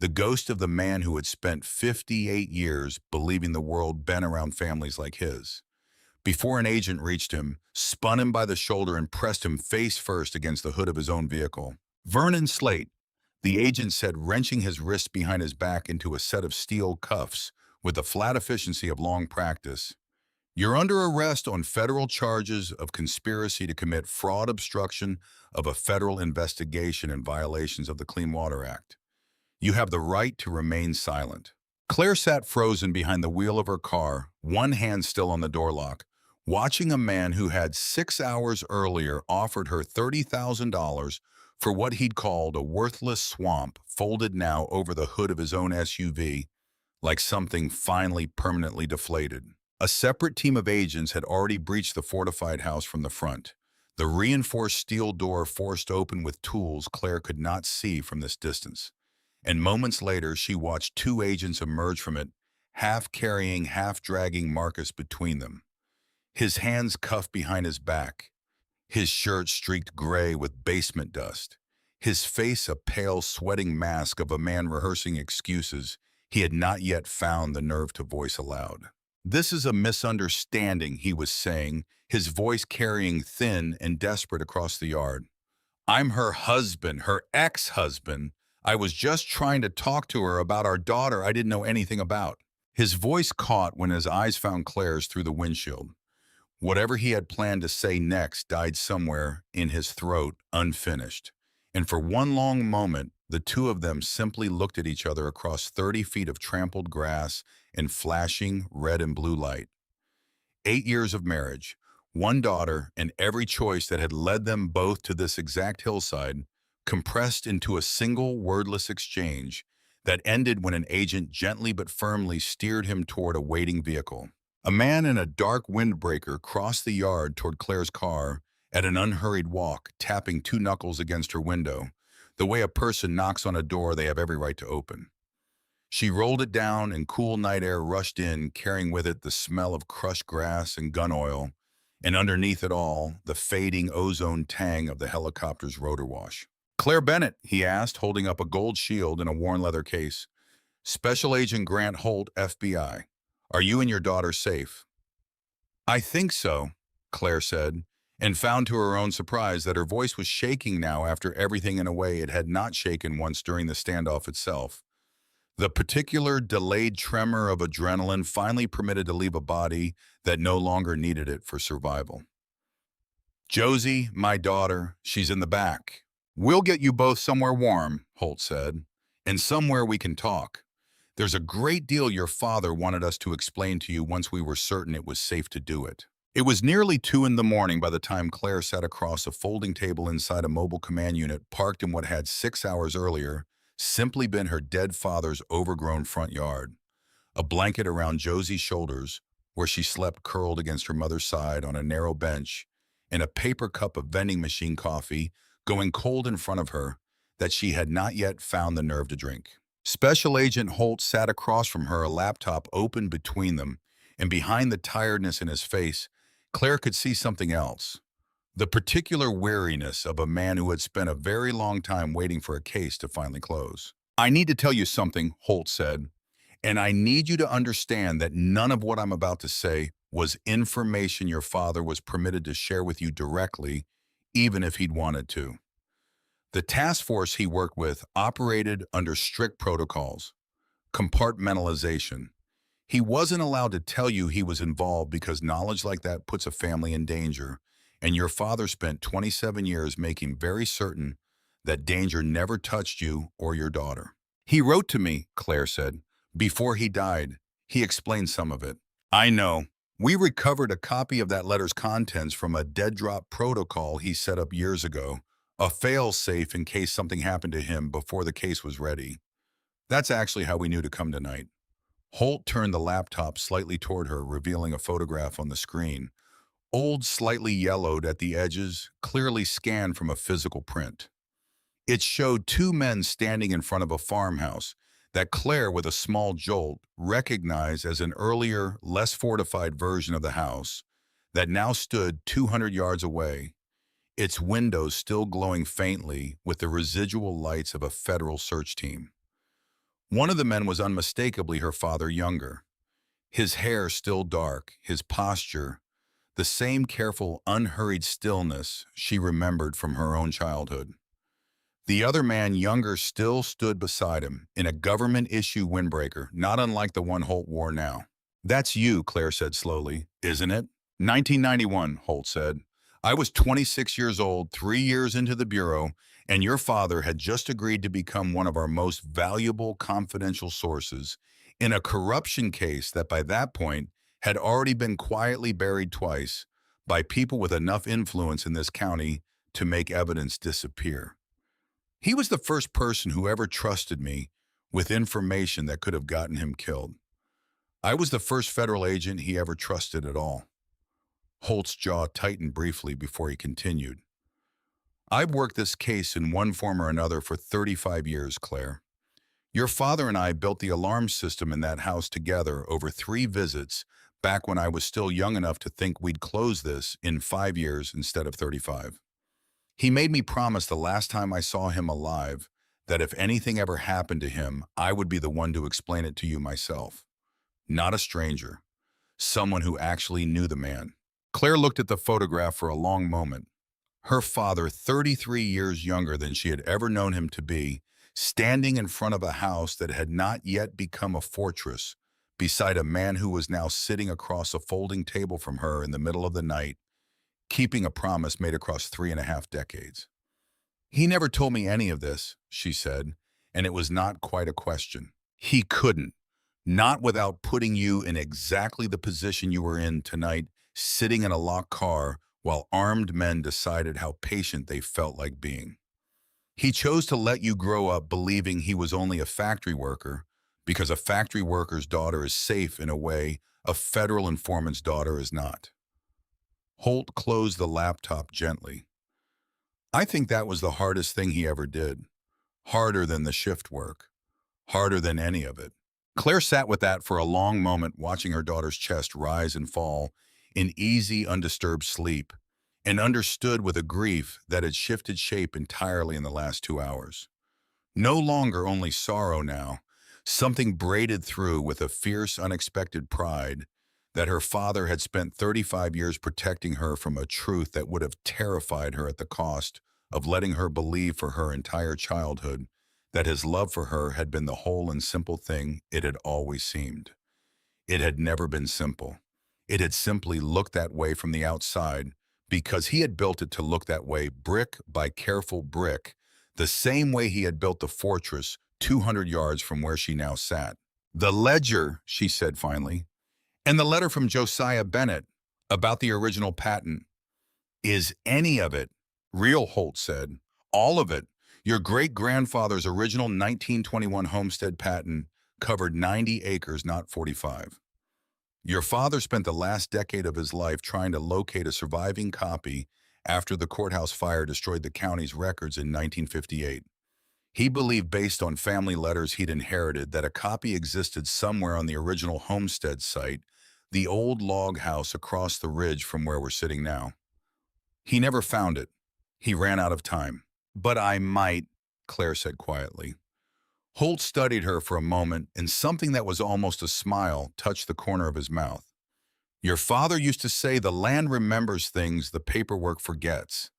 the ghost of the man who had spent 58 years believing the world bent around families like his. Before an agent reached him, spun him by the shoulder and pressed him face first against the hood of his own vehicle. "Vernon Slate," the agent said, wrenching his wrists behind his back into a set of steel cuffs with the flat efficiency of long practice. "You're under arrest on federal charges of conspiracy to commit fraud, obstruction of a federal investigation, and violations of the Clean Water Act. You have the right to remain silent." Claire sat frozen behind the wheel of her car, one hand still on the door lock, watching a man who had 6 hours earlier offered her $30,000 for what he'd called a worthless swamp folded now over the hood of his own SUV, like something finally permanently deflated. A separate team of agents had already breached the fortified house from the front, the reinforced steel door forced open with tools Claire could not see from this distance. And moments later, she watched two agents emerge from it, half carrying, half dragging Marcus between them, his hands cuffed behind his back, his shirt streaked gray with basement dust, his face a pale, sweating mask of a man rehearsing excuses he had not yet found the nerve to voice aloud. "This is a misunderstanding," he was saying, his voice carrying thin and desperate across the yard. "I'm her husband, her ex-husband. I was just trying to talk to her about our daughter I didn't know anything about." His voice caught when his eyes found Claire's through the windshield. Whatever he had planned to say next died somewhere in his throat, unfinished. And for one long moment, the two of them simply looked at each other across 30 feet of trampled grass and flashing red and blue light. 8 years of marriage, one daughter, and every choice that had led them both to this exact hillside, compressed into a single wordless exchange that ended when an agent gently but firmly steered him toward a waiting vehicle. A man in a dark windbreaker crossed the yard toward Claire's car at an unhurried walk, tapping two knuckles against her window, the way a person knocks on a door they have every right to open. She rolled it down, and cool night air rushed in, carrying with it the smell of crushed grass and gun oil, and underneath it all, the fading ozone tang of the helicopter's rotor wash. "Claire Bennett," he asked, holding up a gold shield in a worn leather case. "Special Agent Grant Holt, FBI. Are you and your daughter safe?" "I think so," Claire said, and found to her own surprise that her voice was shaking now after everything in a way it had not shaken once during the standoff itself. The particular delayed tremor of adrenaline finally permitted to leave a body that no longer needed it for survival. "Josie, my daughter, she's in the back. We'll get you both somewhere warm," Holt said, "and somewhere we can talk. There's a great deal your father wanted us to explain to you once we were certain it was safe to do it." It was nearly 2 in the morning by the time Claire sat across a folding table inside a mobile command unit parked in what had 6 hours earlier simply been her dead father's overgrown front yard. A blanket around Josie's shoulders, where she slept curled against her mother's side on a narrow bench, and a paper cup of vending machine coffee going cold in front of her that she had not yet found the nerve to drink. Special Agent Holt sat across from her, a laptop open between them, and behind the tiredness in his face, Claire could see something else. The particular weariness of a man who had spent a very long time waiting for a case to finally close. "I need to tell you something," Holt said, "and I need you to understand that none of what I'm about to say was information your father was permitted to share with you directly, even if he'd wanted to. The task force he worked with operated under strict protocols, compartmentalization. He wasn't allowed to tell you he was involved because knowledge like that puts a family in danger, and your father spent 27 years making very certain that danger never touched you or your daughter. He wrote to me," Claire said, "before he died. He explained some of it. I know. We recovered a copy of that letter's contents from a dead drop protocol he set up years ago, a fail-safe in case something happened to him before the case was ready. That's actually how we knew to come tonight. Holt turned the laptop slightly toward her, revealing a photograph on the screen. Old, slightly yellowed at the edges, clearly scanned from a physical print. It showed two men standing in front of a farmhouse that Claire, with a small jolt, recognized as an earlier, less fortified version of the house that now stood 200 yards away, its windows still glowing faintly with the residual lights of a federal search team. One of the men was unmistakably her father younger, his hair still dark, his posture the same careful, unhurried stillness she remembered from her own childhood. The other man, younger, still stood beside him, in a government-issue windbreaker, not unlike the one Holt wore now. "That's you," Claire said slowly, "isn't it?" "1991, Holt said. "I was 26 years old, 3 years into the Bureau, and your father had just agreed to become one of our most valuable confidential sources in a corruption case that by that point had already been quietly buried twice by people with enough influence in this county to make evidence disappear. He was the first person who ever trusted me with information that could have gotten him killed. I was the first federal agent he ever trusted at all." Holt's jaw tightened briefly before he continued. "I've worked this case in one form or another for 35 years, Claire. Your father and I built the alarm system in that house together over 3 visits back when I was still young enough to think we'd close this in 5 years instead of 35. He made me promise the last time I saw him alive that if anything ever happened to him, I would be the one to explain it to you myself. Not a stranger. Someone who actually knew the man." Claire looked at the photograph for a long moment. Her father, 33 years younger than she had ever known him to be, standing in front of a house that had not yet become a fortress, beside a man who was now sitting across a folding table from her in the middle of the night, keeping a promise made across 3.5 decades. "He never told me any of this," she said, and it was not quite a question. "He couldn't. Not without putting you in exactly the position you were in tonight, sitting in a locked car while armed men decided how patient they felt like being. He chose to let you grow up believing he was only a factory worker because a factory worker's daughter is safe in a way a federal informant's daughter is not." Holt closed the laptop gently. "I think that was the hardest thing he ever did. Harder than the shift work. Harder than any of it." Claire sat with that for a long moment, watching her daughter's chest rise and fall in easy, undisturbed sleep, and understood with a grief that had shifted shape entirely in the last 2 hours. No longer only sorrow now, something braided through with a fierce, unexpected pride that her father had spent 35 years protecting her from a truth that would have terrified her at the cost of letting her believe for her entire childhood that his love for her had been the whole and simple thing it had always seemed. It had never been simple. It had simply looked that way from the outside because he had built it to look that way brick by careful brick, the same way he had built the fortress 200 yards from where she now sat. "The ledger," she said finally, "and the letter from Josiah Bennett about the original patent. Is any of it real?" Holt said. "All of it. Your great-grandfather's original 1921 homestead patent covered 90 acres, not 45. Your father spent the last decade of his life trying to locate a surviving copy after the courthouse fire destroyed the county's records in 1958. He believed, based on family letters he'd inherited, that a copy existed somewhere on the original homestead site, the old log house across the ridge from where we're sitting now. He never found it. He ran out of time." "But I might," Claire said quietly. Holt studied her for a moment, and something that was almost a smile touched the corner of his mouth. "Your father used to say the land remembers things the paperwork forgets.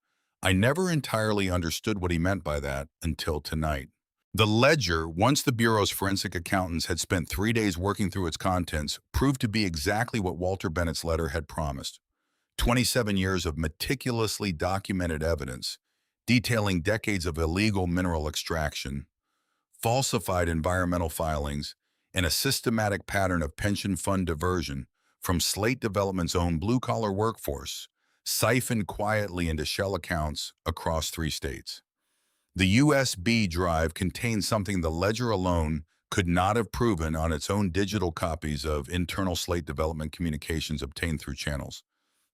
I never entirely understood what he meant by that until tonight. The ledger, once the Bureau's forensic accountants had spent 3 days working through its contents, proved to be exactly what Walter Bennett's letter had promised. 27 years of meticulously documented evidence, detailing decades of illegal mineral extraction, falsified environmental filings, and a systematic pattern of pension fund diversion from Slate Development's own blue-collar workforce, siphoned quietly into shell accounts across 3 states. The USB drive contained something the ledger alone could not have proven on its own digital copies of internal Slate Development communications obtained through channels.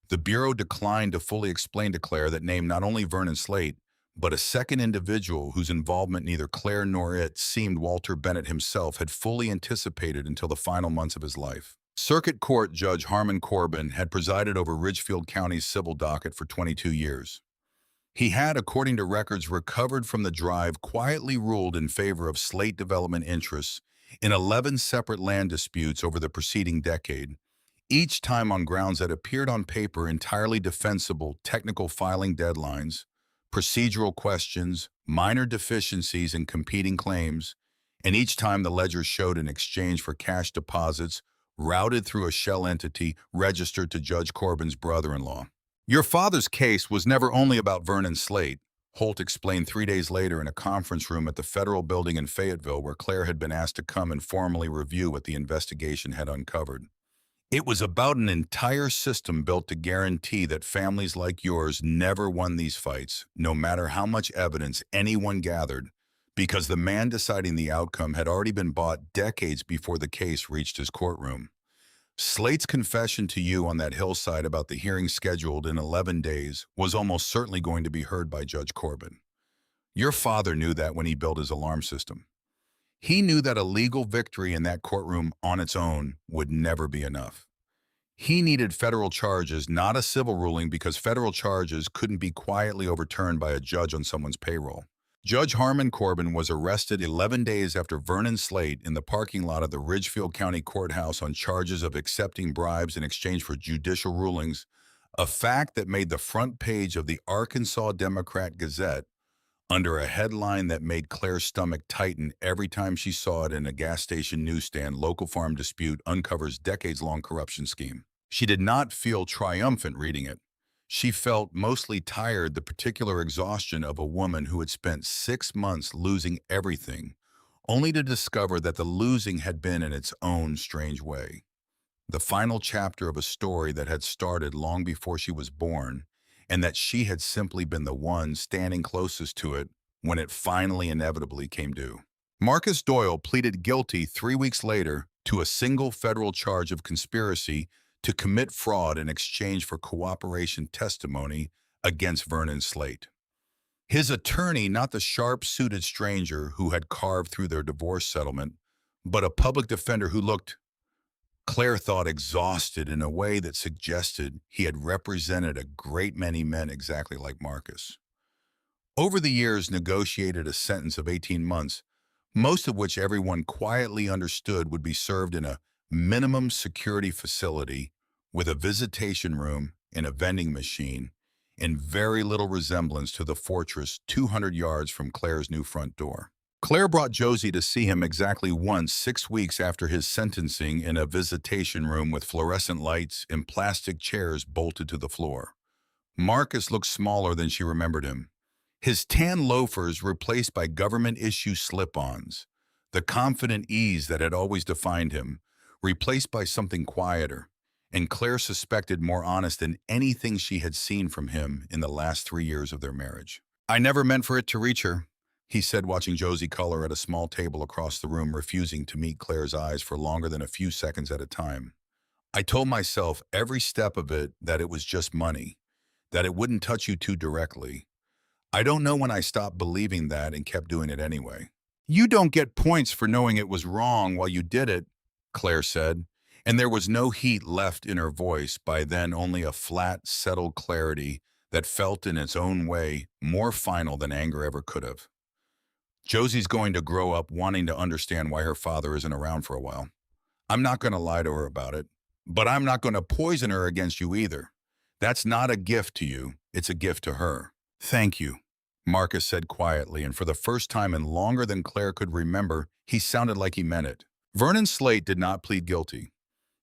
The Bureau declined to fully explain to Claire that named not only Vernon Slate, but a second individual whose involvement neither Claire nor it seemed Walter Bennett himself had fully anticipated until the final months of his life. Circuit Court Judge Harmon Corbin had presided over Ridgefield County's civil docket for 22 years. He had, according to records recovered from the drive, quietly ruled in favor of Slate Development interests in 11 separate land disputes over the preceding decade, each time on grounds that appeared on paper entirely defensible: technical filing deadlines, procedural questions, minor deficiencies in competing claims, and each time the ledger showed an exchange for cash deposits routed through a shell entity registered to Judge Corbin's brother-in-law. Your father's case was never only about Vernon Slate, Holt explained 3 days later in a conference room at the federal building in Fayetteville, where Claire had been asked to come and formally review what the investigation had uncovered. It was about an entire system built to guarantee that families like yours never won these fights, no matter how much evidence anyone gathered, because the man deciding the outcome had already been bought decades before the case reached his courtroom. Slate's confession to you on that hillside about the hearing scheduled in 11 days was almost certainly going to be heard by Judge Corbin. Your father knew that when he built his alarm system. He knew that a legal victory in that courtroom on its own would never be enough. He needed federal charges, not a civil ruling, because federal charges couldn't be quietly overturned by a judge on someone's payroll. Judge Harmon Corbin was arrested 11 days after Vernon Slate in the parking lot of the Ridgefield County Courthouse on charges of accepting bribes in exchange for judicial rulings, a fact that made the front page of the Arkansas Democrat-Gazette under a headline that made Claire's stomach tighten every time she saw it in a gas station newsstand. Local farm dispute uncovers decades-long corruption scheme. She did not feel triumphant reading it. She felt mostly tired, the particular exhaustion of a woman who had spent 6 months losing everything, only to discover that the losing had been in its own strange way. The final chapter of a story that had started long before she was born, and that she had simply been the one standing closest to it when it finally inevitably came due. Marcus Doyle pleaded guilty 3 weeks later to a single federal charge of conspiracy to commit fraud in exchange for cooperation testimony against Vernon Slate. His attorney, not the sharp-suited stranger who had carved through their divorce settlement, but a public defender who looked, Claire thought, exhausted in a way that suggested he had represented a great many men exactly like Marcus. Over the years, negotiated a sentence of 18 months, most of which everyone quietly understood would be served in a minimum security facility with a visitation room and a vending machine, and very little resemblance to the fortress 200 yards from Claire's new front door. Claire brought Josie to see him exactly once, 6 weeks after his sentencing, in a visitation room with fluorescent lights and plastic chairs bolted to the floor. Marcus looked smaller than she remembered him. His tan loafers replaced by government-issue slip-ons, the confident ease that had always defined him, replaced by something quieter, and Claire suspected more honest than anything she had seen from him in the last 3 years of their marriage. "I never meant for it to reach her," he said, watching Josie color at a small table across the room, refusing to meet Claire's eyes for longer than a few seconds at a time. "I told myself every step of it that it was just money, that it wouldn't touch you too directly. I don't know when I stopped believing that and kept doing it anyway." "You don't get points for knowing it was wrong while you did it," Claire said, and there was no heat left in her voice, by then only a flat, settled clarity that felt in its own way more final than anger ever could have. "Josie's going to grow up wanting to understand why her father isn't around for a while. I'm not going to lie to her about it, but I'm not going to poison her against you either. That's not a gift to you, it's a gift to her." "Thank you," Marcus said quietly, and for the first time in longer than Claire could remember, he sounded like he meant it. Vernon Slate did not plead guilty.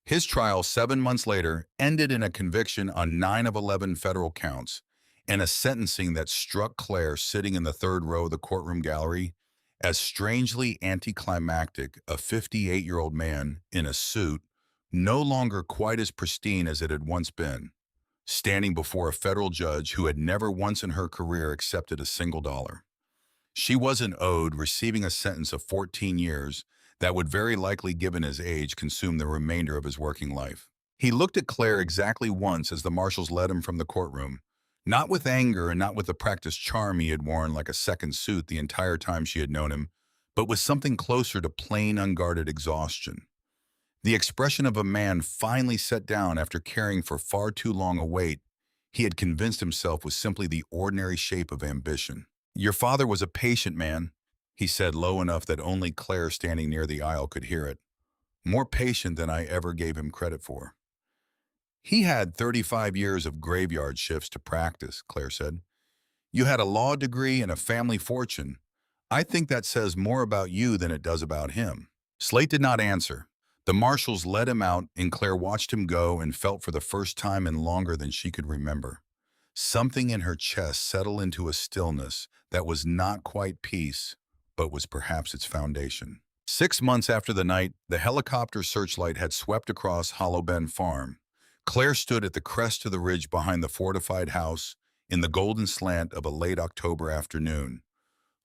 His trial 7 months later ended in a conviction on 9 of 11 federal counts, and a sentencing that struck Claire, sitting in the third row of the courtroom gallery, as strangely anticlimactic. A 58-year-old man in a suit, no longer quite as pristine as it had once been, standing before a federal judge who had never once in her career accepted a single dollar. She wasn't owed receiving a sentence of 14 years that would very likely, given his age, consume the remainder of his working life. He looked at Claire exactly once as the marshals led him from the courtroom, not with anger and not with the practiced charm he had worn like a second suit the entire time she had known him, but with something closer to plain, unguarded exhaustion. The expression of a man finally set down after carrying for far too long a weight he had convinced himself was simply the ordinary shape of ambition. "Your father was a patient man," he said low enough that only Claire standing near the aisle could hear it. "More patient than I ever gave him credit for." "He had 35 years of graveyard shifts to practice," Claire said. "You had a law degree and a family fortune. I think that says more about you than it does about him." Slate did not answer. The marshals led him out, and Claire watched him go and felt for the first time in longer than she could remember. Something in her chest settled into a stillness that was not quite peace, but was perhaps its foundation. 6 months after the night the helicopter searchlight had swept across Hollow Bend Farm, Claire stood at the crest of the ridge behind the fortified house in the golden slant of a late October afternoon,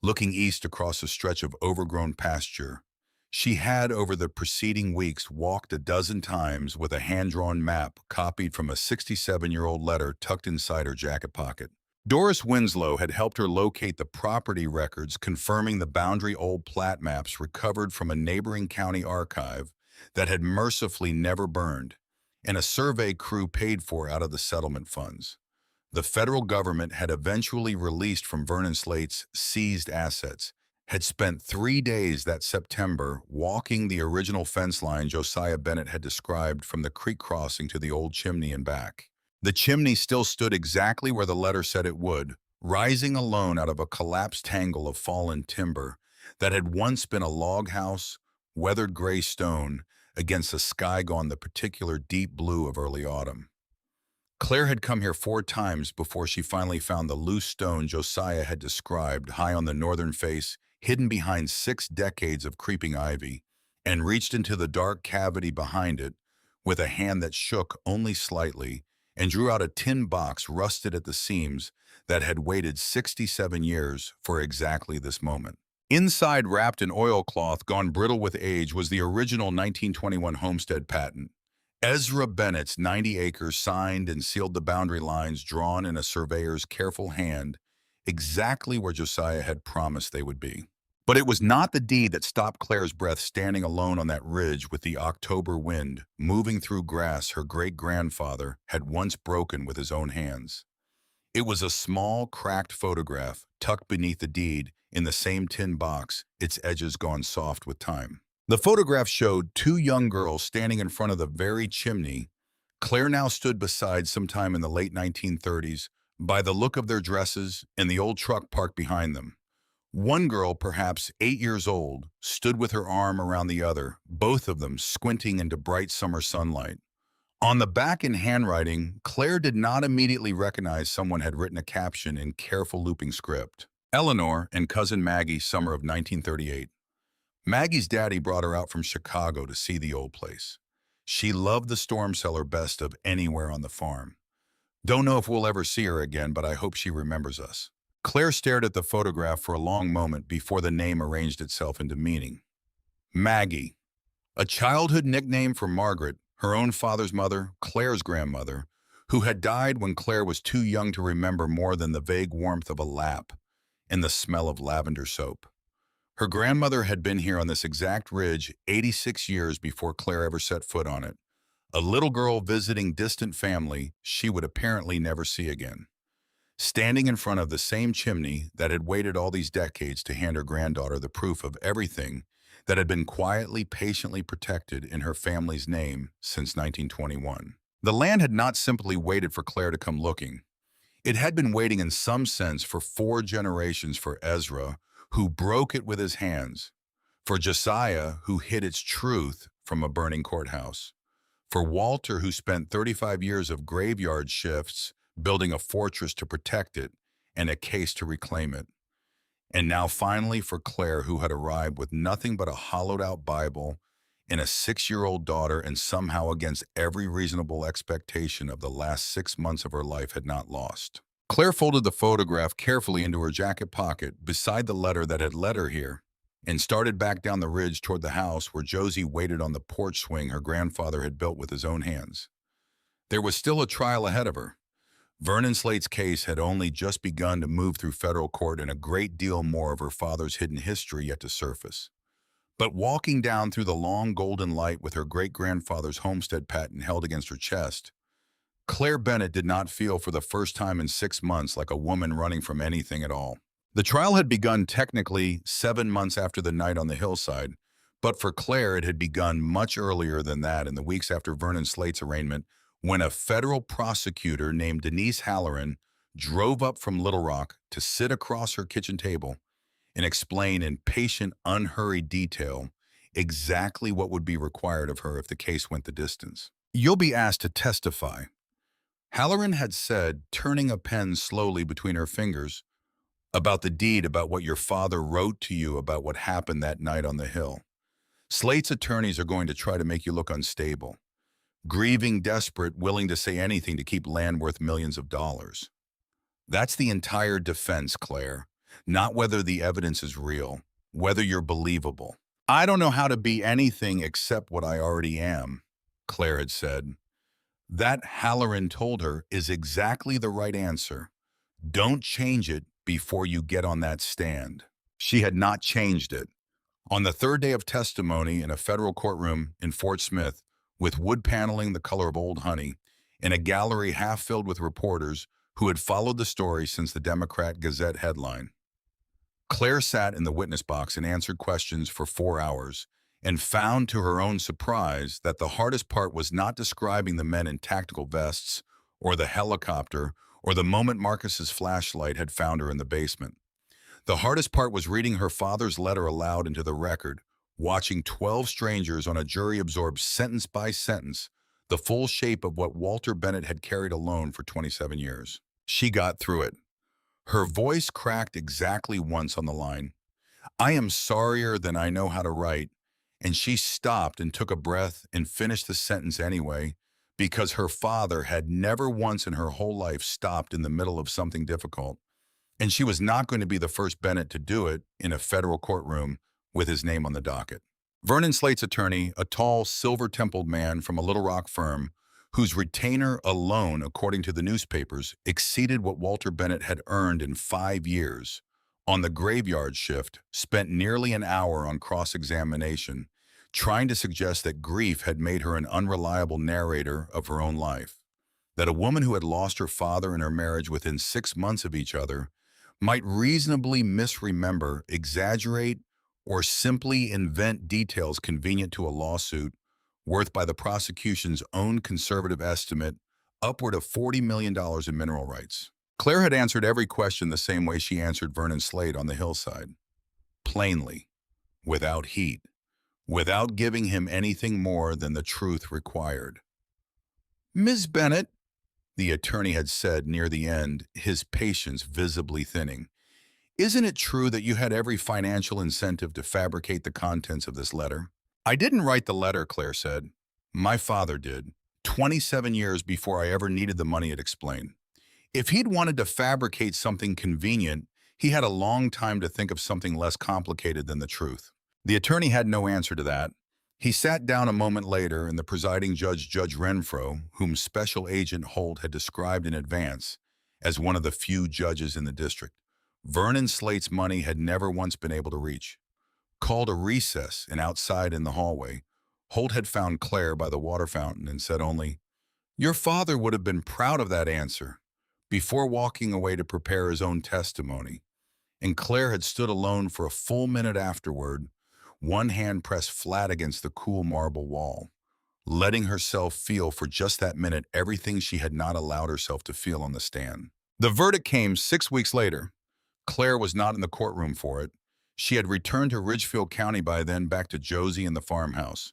looking east across a stretch of overgrown pasture. She had, over the preceding weeks, walked a dozen times with a hand-drawn map copied from a 67-year-old letter tucked inside her jacket pocket. Doris Winslow had helped her locate the property records confirming the boundary old plat maps recovered from a neighboring county archive that had mercifully never burned, and a survey crew paid for out of the settlement funds. The federal government had eventually released from Vernon Slate's seized assets, had spent 3 days that September walking the original fence line Josiah Bennett had described from the creek crossing to the old chimney and back. The chimney still stood exactly where the letter said it would, rising alone out of a collapsed tangle of fallen timber that had once been a log house, weathered gray stone, against a sky gone the particular deep blue of early autumn. Claire had come here 4 times before she finally found the loose stone Josiah had described high on the northern face, hidden behind 6 decades of creeping ivy, and reached into the dark cavity behind it with a hand that shook only slightly and drew out a tin box rusted at the seams that had waited 67 years for exactly this moment. Inside, wrapped in oilcloth gone brittle with age, was the original 1921 homestead patent. Ezra Bennett's 90 acres signed and sealed, the boundary lines drawn in a surveyor's careful hand, exactly where Josiah had promised they would be. But it was not the deed that stopped Claire's breath standing alone on that ridge with the October wind moving through grass her great-grandfather had once broken with his own hands. It was a small, cracked photograph tucked beneath the deed in the same tin box, its edges gone soft with time. The photograph showed 2 young girls standing in front of the very chimney Claire now stood beside sometime in the late 1930s, by the look of their dresses and the old truck parked behind them. One girl, perhaps 8 years old, stood with her arm around the other, both of them squinting into bright summer sunlight. On the back, in handwriting, Claire did not immediately recognize someone had written a caption in careful looping script. "Eleanor and cousin Maggie, summer of 1938. Maggie's daddy brought her out from Chicago to see the old place. She loved the storm cellar best of anywhere on the farm. Don't know if we'll ever see her again, but I hope she remembers us." Claire stared at the photograph for a long moment before the name arranged itself into meaning. Maggie. A childhood nickname for Margaret, her own father's mother, Claire's grandmother, who had died when Claire was too young to remember more than the vague warmth of a lap and the smell of lavender soap. Her grandmother had been here on this exact ridge 86 years before Claire ever set foot on it, a little girl visiting distant family she would apparently never see again. Standing in front of the same chimney that had waited all these decades to hand her granddaughter the proof of everything that had been quietly, patiently protected in her family's name since 1921. The land had not simply waited for Claire to come looking. It had been waiting in some sense for 4 generations, for Ezra, who broke it with his hands, for Josiah, who hid its truth from a burning courthouse, for Walter, who spent 35 years of graveyard shifts building a fortress to protect it and a case to reclaim it, and now finally for Claire, who had arrived with nothing but a hollowed-out Bible in a 6-year-old daughter, and somehow against every reasonable expectation of the last 6 months of her life had not lost. Claire folded the photograph carefully into her jacket pocket beside the letter that had led her here and started back down the ridge toward the house where Josie waited on the porch swing her grandfather had built with his own hands. There was still a trial ahead of her. Vernon Slate's case had only just begun to move through federal court, and a great deal more of her father's hidden history yet to surface. But walking down through the long golden light with her great-grandfather's homestead patent held against her chest, Claire Bennett did not feel for the first time in 6 months like a woman running from anything at all. The trial had begun technically 7 months after the night on the hillside, but for Claire it had begun much earlier than that, in the weeks after Vernon Slate's arraignment, when a federal prosecutor named Denise Halloran drove up from Little Rock to sit across her kitchen table and explain in patient, unhurried detail exactly what would be required of her if the case went the distance. "You'll be asked to testify," Halloran had said, turning a pen slowly between her fingers, "about the deed, about what your father wrote to you about what happened that night on the hill. Slate's attorneys are going to try to make you look unstable, grieving, desperate, willing to say anything to keep land worth millions of dollars. That's the entire defense, Claire. Not whether the evidence is real, whether you're believable." "I don't know how to be anything except what I already am," Claire had said. That, Halloran told her, is exactly the right answer. Don't change it before you get on that stand. She had not changed it. On the third day of testimony in a federal courtroom in Fort Smith, with wood paneling the color of old honey, in a gallery half filled with reporters who had followed the story since the Democrat Gazette headline, Claire sat in the witness box and answered questions for 4 hours, and found to her own surprise that the hardest part was not describing the men in tactical vests, or the helicopter, or the moment Marcus's flashlight had found her in the basement. The hardest part was reading her father's letter aloud into the record, watching 12 strangers on a jury absorb sentence by sentence the full shape of what Walter Bennett had carried alone for 27 years. She got through it. Her voice cracked exactly once on the line, "I am sorrier than I know how to write," and she stopped and took a breath and finished the sentence anyway, because her father had never once in her whole life stopped in the middle of something difficult, and she was not going to be the first Bennett to do it in a federal courtroom with his name on the docket. Vernon Slate's attorney, a tall, silver-templed man from a Little Rock firm, whose retainer alone, according to the newspapers, exceeded what Walter Bennett had earned in 5 years, on the graveyard shift, spent nearly an hour on cross-examination, trying to suggest that grief had made her an unreliable narrator of her own life, that a woman who had lost her father and her marriage within 6 months of each other might reasonably misremember, exaggerate, or simply invent details convenient to a lawsuit worth, by the prosecution's own conservative estimate, upward of $40 million in mineral rights. Claire had answered every question the same way she answered Vernon Slate on the hillside. Plainly, without heat, without giving him anything more than the truth required. "Ms. Bennett," the attorney had said near the end, his patience visibly thinning, "isn't it true that you had every financial incentive to fabricate the contents of this letter?" "I didn't write the letter," Claire said. "My father did, 27 years before I ever needed the money," it explained. "If he'd wanted to fabricate something convenient, he had a long time to think of something less complicated than the truth." The attorney had no answer to that. He sat down a moment later, and the presiding judge, Judge Renfro, whom Special Agent Holt had described in advance as one of the few judges in the district Vernon Slate's money had never once been able to reach, called a recess, and outside in the hallway, Holt had found Claire by the water fountain and said only, "Your father would have been proud of that answer," before walking away to prepare his own testimony. And Claire had stood alone for a full minute afterward, one hand pressed flat against the cool marble wall, letting herself feel for just that minute everything she had not allowed herself to feel on the stand. The verdict came 6 weeks later. Claire was not in the courtroom for it. She had returned to Ridgefield County by then, back to Josie and the farmhouse,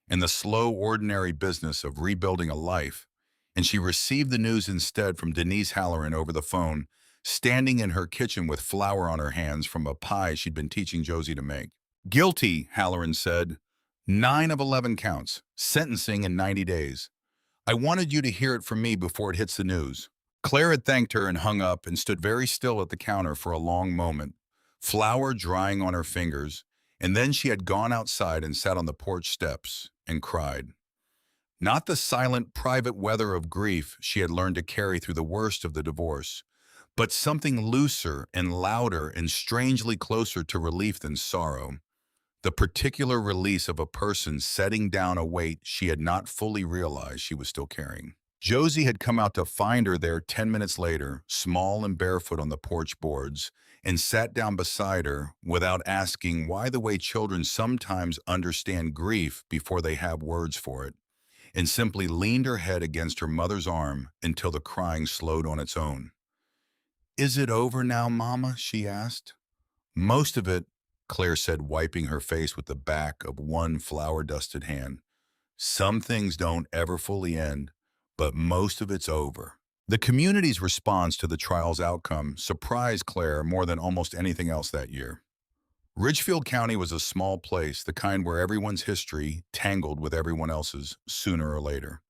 and the slow, ordinary business of rebuilding a life, and she received the news instead from Denise Halloran over the phone, standing in her kitchen with flour on her hands from a pie she'd been teaching Josie to make. "Guilty," Halloran said. 9 of 11 counts. Sentencing in 90 days. I wanted you to hear it from me before it hits the news. Claire had thanked her and hung up and stood very still at the counter for a long moment, flour drying on her fingers, and then she had gone outside and sat on the porch steps and cried. Not the silent, private weather of grief she had learned to carry through the worst of the divorce, but something looser and louder and strangely closer to relief than sorrow. The particular release of a person setting down a weight she had not fully realized she was still carrying. Josie had come out to find her there 10 minutes later, small and barefoot on the porch boards, and sat down beside her without asking why the way children sometimes understand grief before they have words for it, and simply leaned her head against her mother's arm until the crying slowed on its own. "Is it over now, Mama?" she asked. "Most of it," Claire said, wiping her face with the back of one flour-dusted hand. "Some things don't ever fully end, but most of it's over." The community's response to the trial's outcome surprised Claire more than almost anything else that year. Ridgefield County was a small place, the kind where everyone's history tangled with everyone else's sooner or later.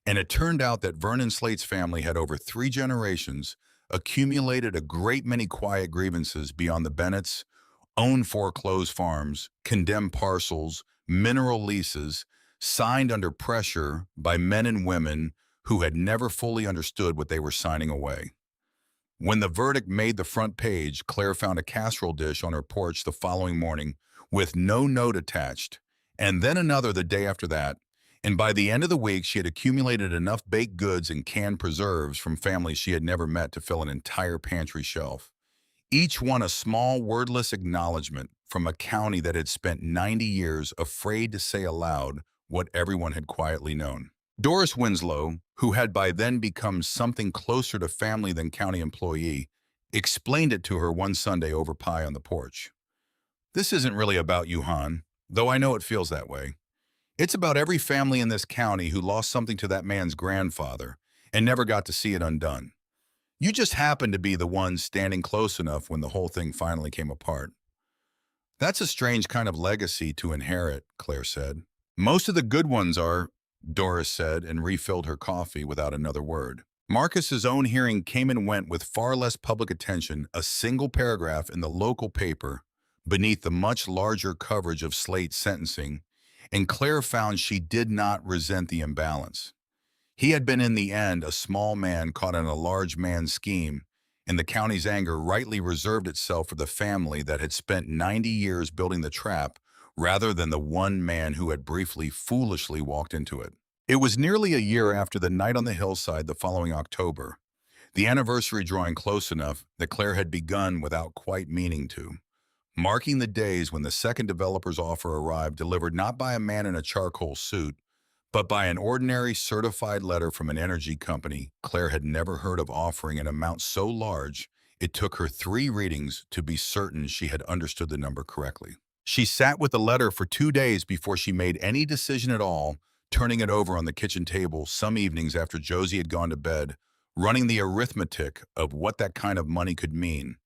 And it turned out that Vernon Slate's family had over 3 generations accumulated a great many quiet grievances beyond the Bennetts, owned foreclosed farms, condemned parcels, mineral leases, signed under pressure by men and women who had never fully understood what they were signing away. When the verdict made the front page, Claire found a casserole dish on her porch the following morning with no note attached, and then another the day after that. And by the end of the week, she had accumulated enough baked goods and canned preserves from families she had never met to fill an entire pantry shelf. Each one a small, wordless acknowledgement from a county that had spent 90 years afraid to say aloud what everyone had quietly known. Doris Winslow, who had by then become something closer to family than county employee, explained it to her one Sunday over pie on the porch. "This isn't really about you, hon, though I know it feels that way. It's about every family in this county who lost something to that man's grandfather and never got to see it undone. You just happened to be the one standing close enough when the whole thing finally came apart." "That's a strange kind of legacy to inherit," Claire said. "Most of the good ones are," Doris said, and refilled her coffee without another word. Marcus's own hearing came and went with far less public attention, a single paragraph in the local paper beneath the much larger coverage of Slate's sentencing, and Claire found she did not resent the imbalance. He had been in the end a small man caught in a large man's scheme, and the county's anger rightly reserved itself for the family that had spent 90 years building the trap rather than the one man who had briefly, foolishly walked into it. It was nearly a year after the night on the hillside the following October, the anniversary drawing close enough that Claire had begun without quite meaning to, marking the days when the second developer's offer arrived, delivered not by a man in a charcoal suit, but by an ordinary certified letter from an energy company Claire had never heard of offering an amount so large it took her 3 readings to be certain she had understood the number correctly. She sat with the letter for 2 days before she made any decision at all, turning it over on the kitchen table some evenings after Josie had gone to bed, running the arithmetic of what that kind of money could mean.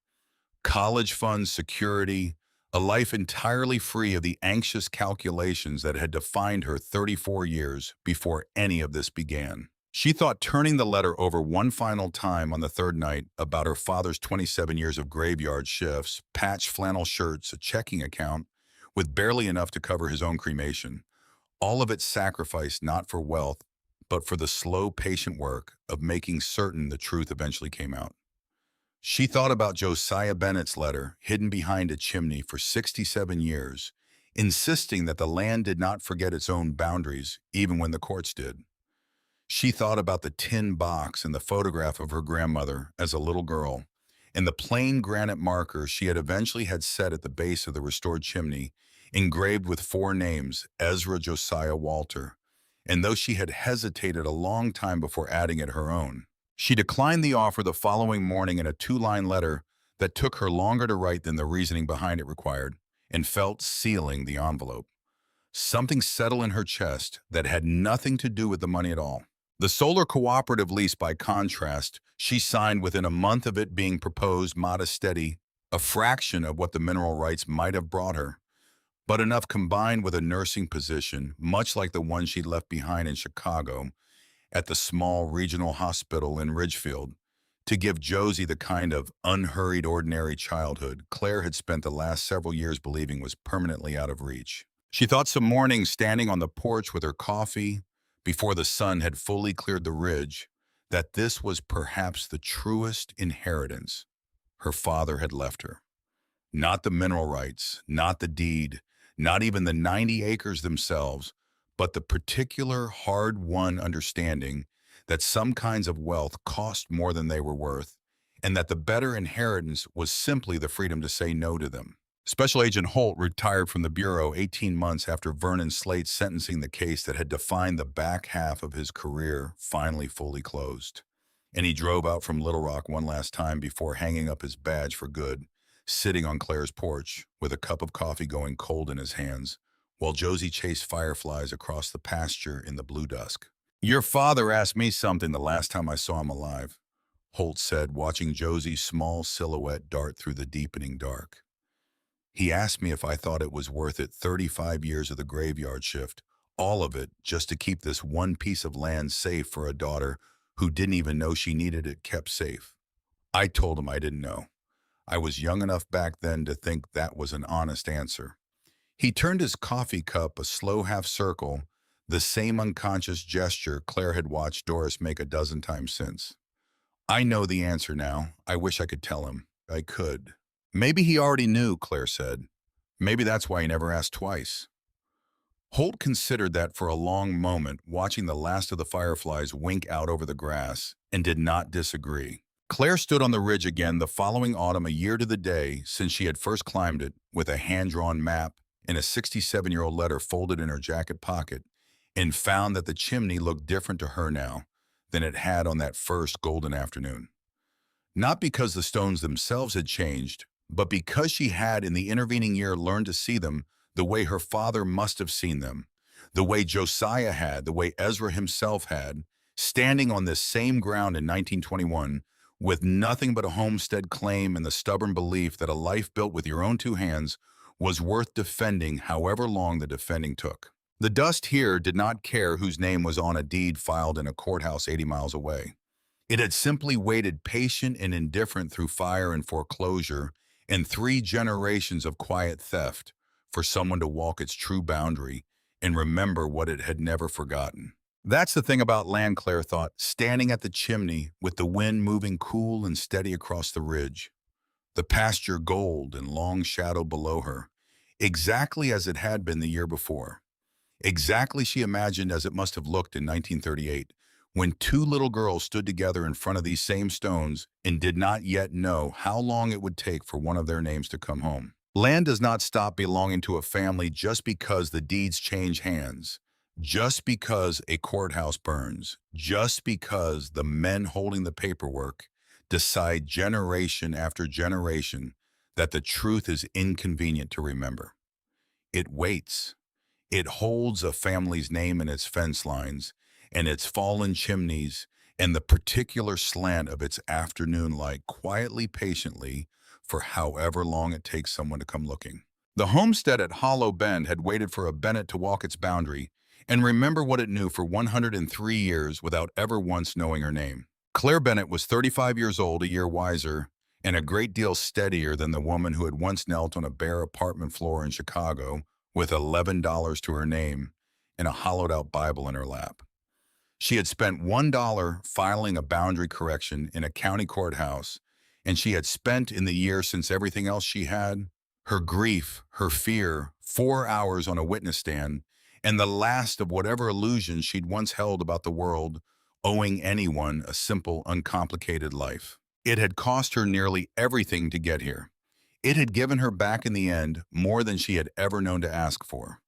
College funds, security, a life entirely free of the anxious calculations that had defined her 34 years before any of this began. She thought turning the letter over one final time on the third night about her father's 27 years of graveyard shifts, patched flannel shirts, a checking account, with barely enough to cover his own cremation. All of it sacrificed not for wealth, but for the slow, patient work of making certain the truth eventually came out. She thought about Josiah Bennett's letter, hidden behind a chimney for 67 years, insisting that the land did not forget its own boundaries, even when the courts did. She thought about the tin box and the photograph of her grandmother as a little girl, and the plain granite marker she had eventually had set at the base of the restored chimney, engraved with 4 names, Ezra Josiah Walter. And though she had hesitated a long time before adding it her own, she declined the offer the following morning in a 2-line letter that took her longer to write than the reasoning behind it required, and felt sealing the envelope. Something settled in her chest that had nothing to do with the money at all. The solar cooperative lease, by contrast, she signed within a month of it being proposed, modest, steady, a fraction of what the mineral rights might have brought her. but enough combined with a nursing position, much like the one she'd left behind in Chicago at the small regional hospital in Ridgefield, to give Josie the kind of unhurried, ordinary childhood Claire had spent the last several years believing was permanently out of reach. She thought some mornings standing on the porch with her coffee, before the sun had fully cleared the ridge, that this was perhaps the truest inheritance her father had left her. Not the mineral rights, not the deed, not even the 90 acres themselves, but the particular hard-won understanding that some kinds of wealth cost more than they were worth, and that the better inheritance was simply the freedom to say no to them. Special Agent Holt retired from the Bureau 18 months after Vernon Slate's sentencing the case that had defined the back half of his career finally fully closed. And he drove out from Little Rock one last time before hanging up his badge for good, sitting on Claire's porch with a cup of coffee going cold in his hands, while Josie chased fireflies across the pasture in the blue dusk. "Your father asked me something the last time I saw him alive," Holt said, watching Josie's small silhouette dart through the deepening dark. "He asked me if I thought it was worth it 35 years of the graveyard shift, all of it, just to keep this one piece of land safe for a daughter who didn't even know she needed it kept safe. I told him I didn't know. I was young enough back then to think that was an honest answer." He turned his coffee cup a slow half circle, the same unconscious gesture Claire had watched Doris make a dozen times since. "I know the answer now. I wish I could tell him. I could." "Maybe he already knew," Claire said. "Maybe that's why he never asked twice." Holt considered that for a long moment, watching the last of the fireflies wink out over the grass, and did not disagree. Claire stood on the ridge again the following autumn, a year to the day since she had first climbed it, with a hand-drawn map and a 67-year-old letter folded in her jacket pocket, and found that the chimney looked different to her now than it had on that first golden afternoon. Not because the stones themselves had changed, but because she had in the intervening year learned to see them the way her father must have seen them, the way Josiah had, the way Ezra himself had, standing on this same ground in 1921, with nothing but a homestead claim and the stubborn belief that a life built with your own two hands was worth defending however long the defending took. The dust here did not care whose name was on a deed filed in a courthouse 80 miles away. It had simply waited patient and indifferent through fire and foreclosure and 3 generations of quiet theft for someone to walk its true boundary and remember what it had never forgotten. That's the thing about land, Claire thought, standing at the chimney with the wind moving cool and steady across the ridge, the pasture gold and long shadow below her, exactly as it had been the year before. Exactly she imagined as it must have looked in 1938, when 2 little girls stood together in front of these same stones and did not yet know how long it would take for one of their names to come home. Land does not stop belonging to a family just because the deeds change hands, just because a courthouse burns, just because the men holding the paperwork decide generation after generation that the truth is inconvenient to remember. It waits. It holds a family's name in its fence lines and its fallen chimneys and the particular slant of its afternoon light quietly, patiently, for however long it takes someone to come looking. The homestead at Hollow Bend had waited for a Bennett to walk its boundary and remember what it knew for 103 years without ever once knowing her name. Claire Bennett was 35 years old, a year wiser, and a great deal steadier than the woman who had once knelt on a bare apartment floor in Chicago with $11 to her name and a hollowed-out Bible in her lap. She had spent $1 filing a boundary correction in a county courthouse, and she had spent in the year since everything else she had, her grief, her fear, 4 hours on a witness stand, and the last of whatever illusions she'd once held about the world, owing anyone a simple, uncomplicated life. It had cost her nearly everything to get here. It had given her back in the end more than she had ever known to ask for.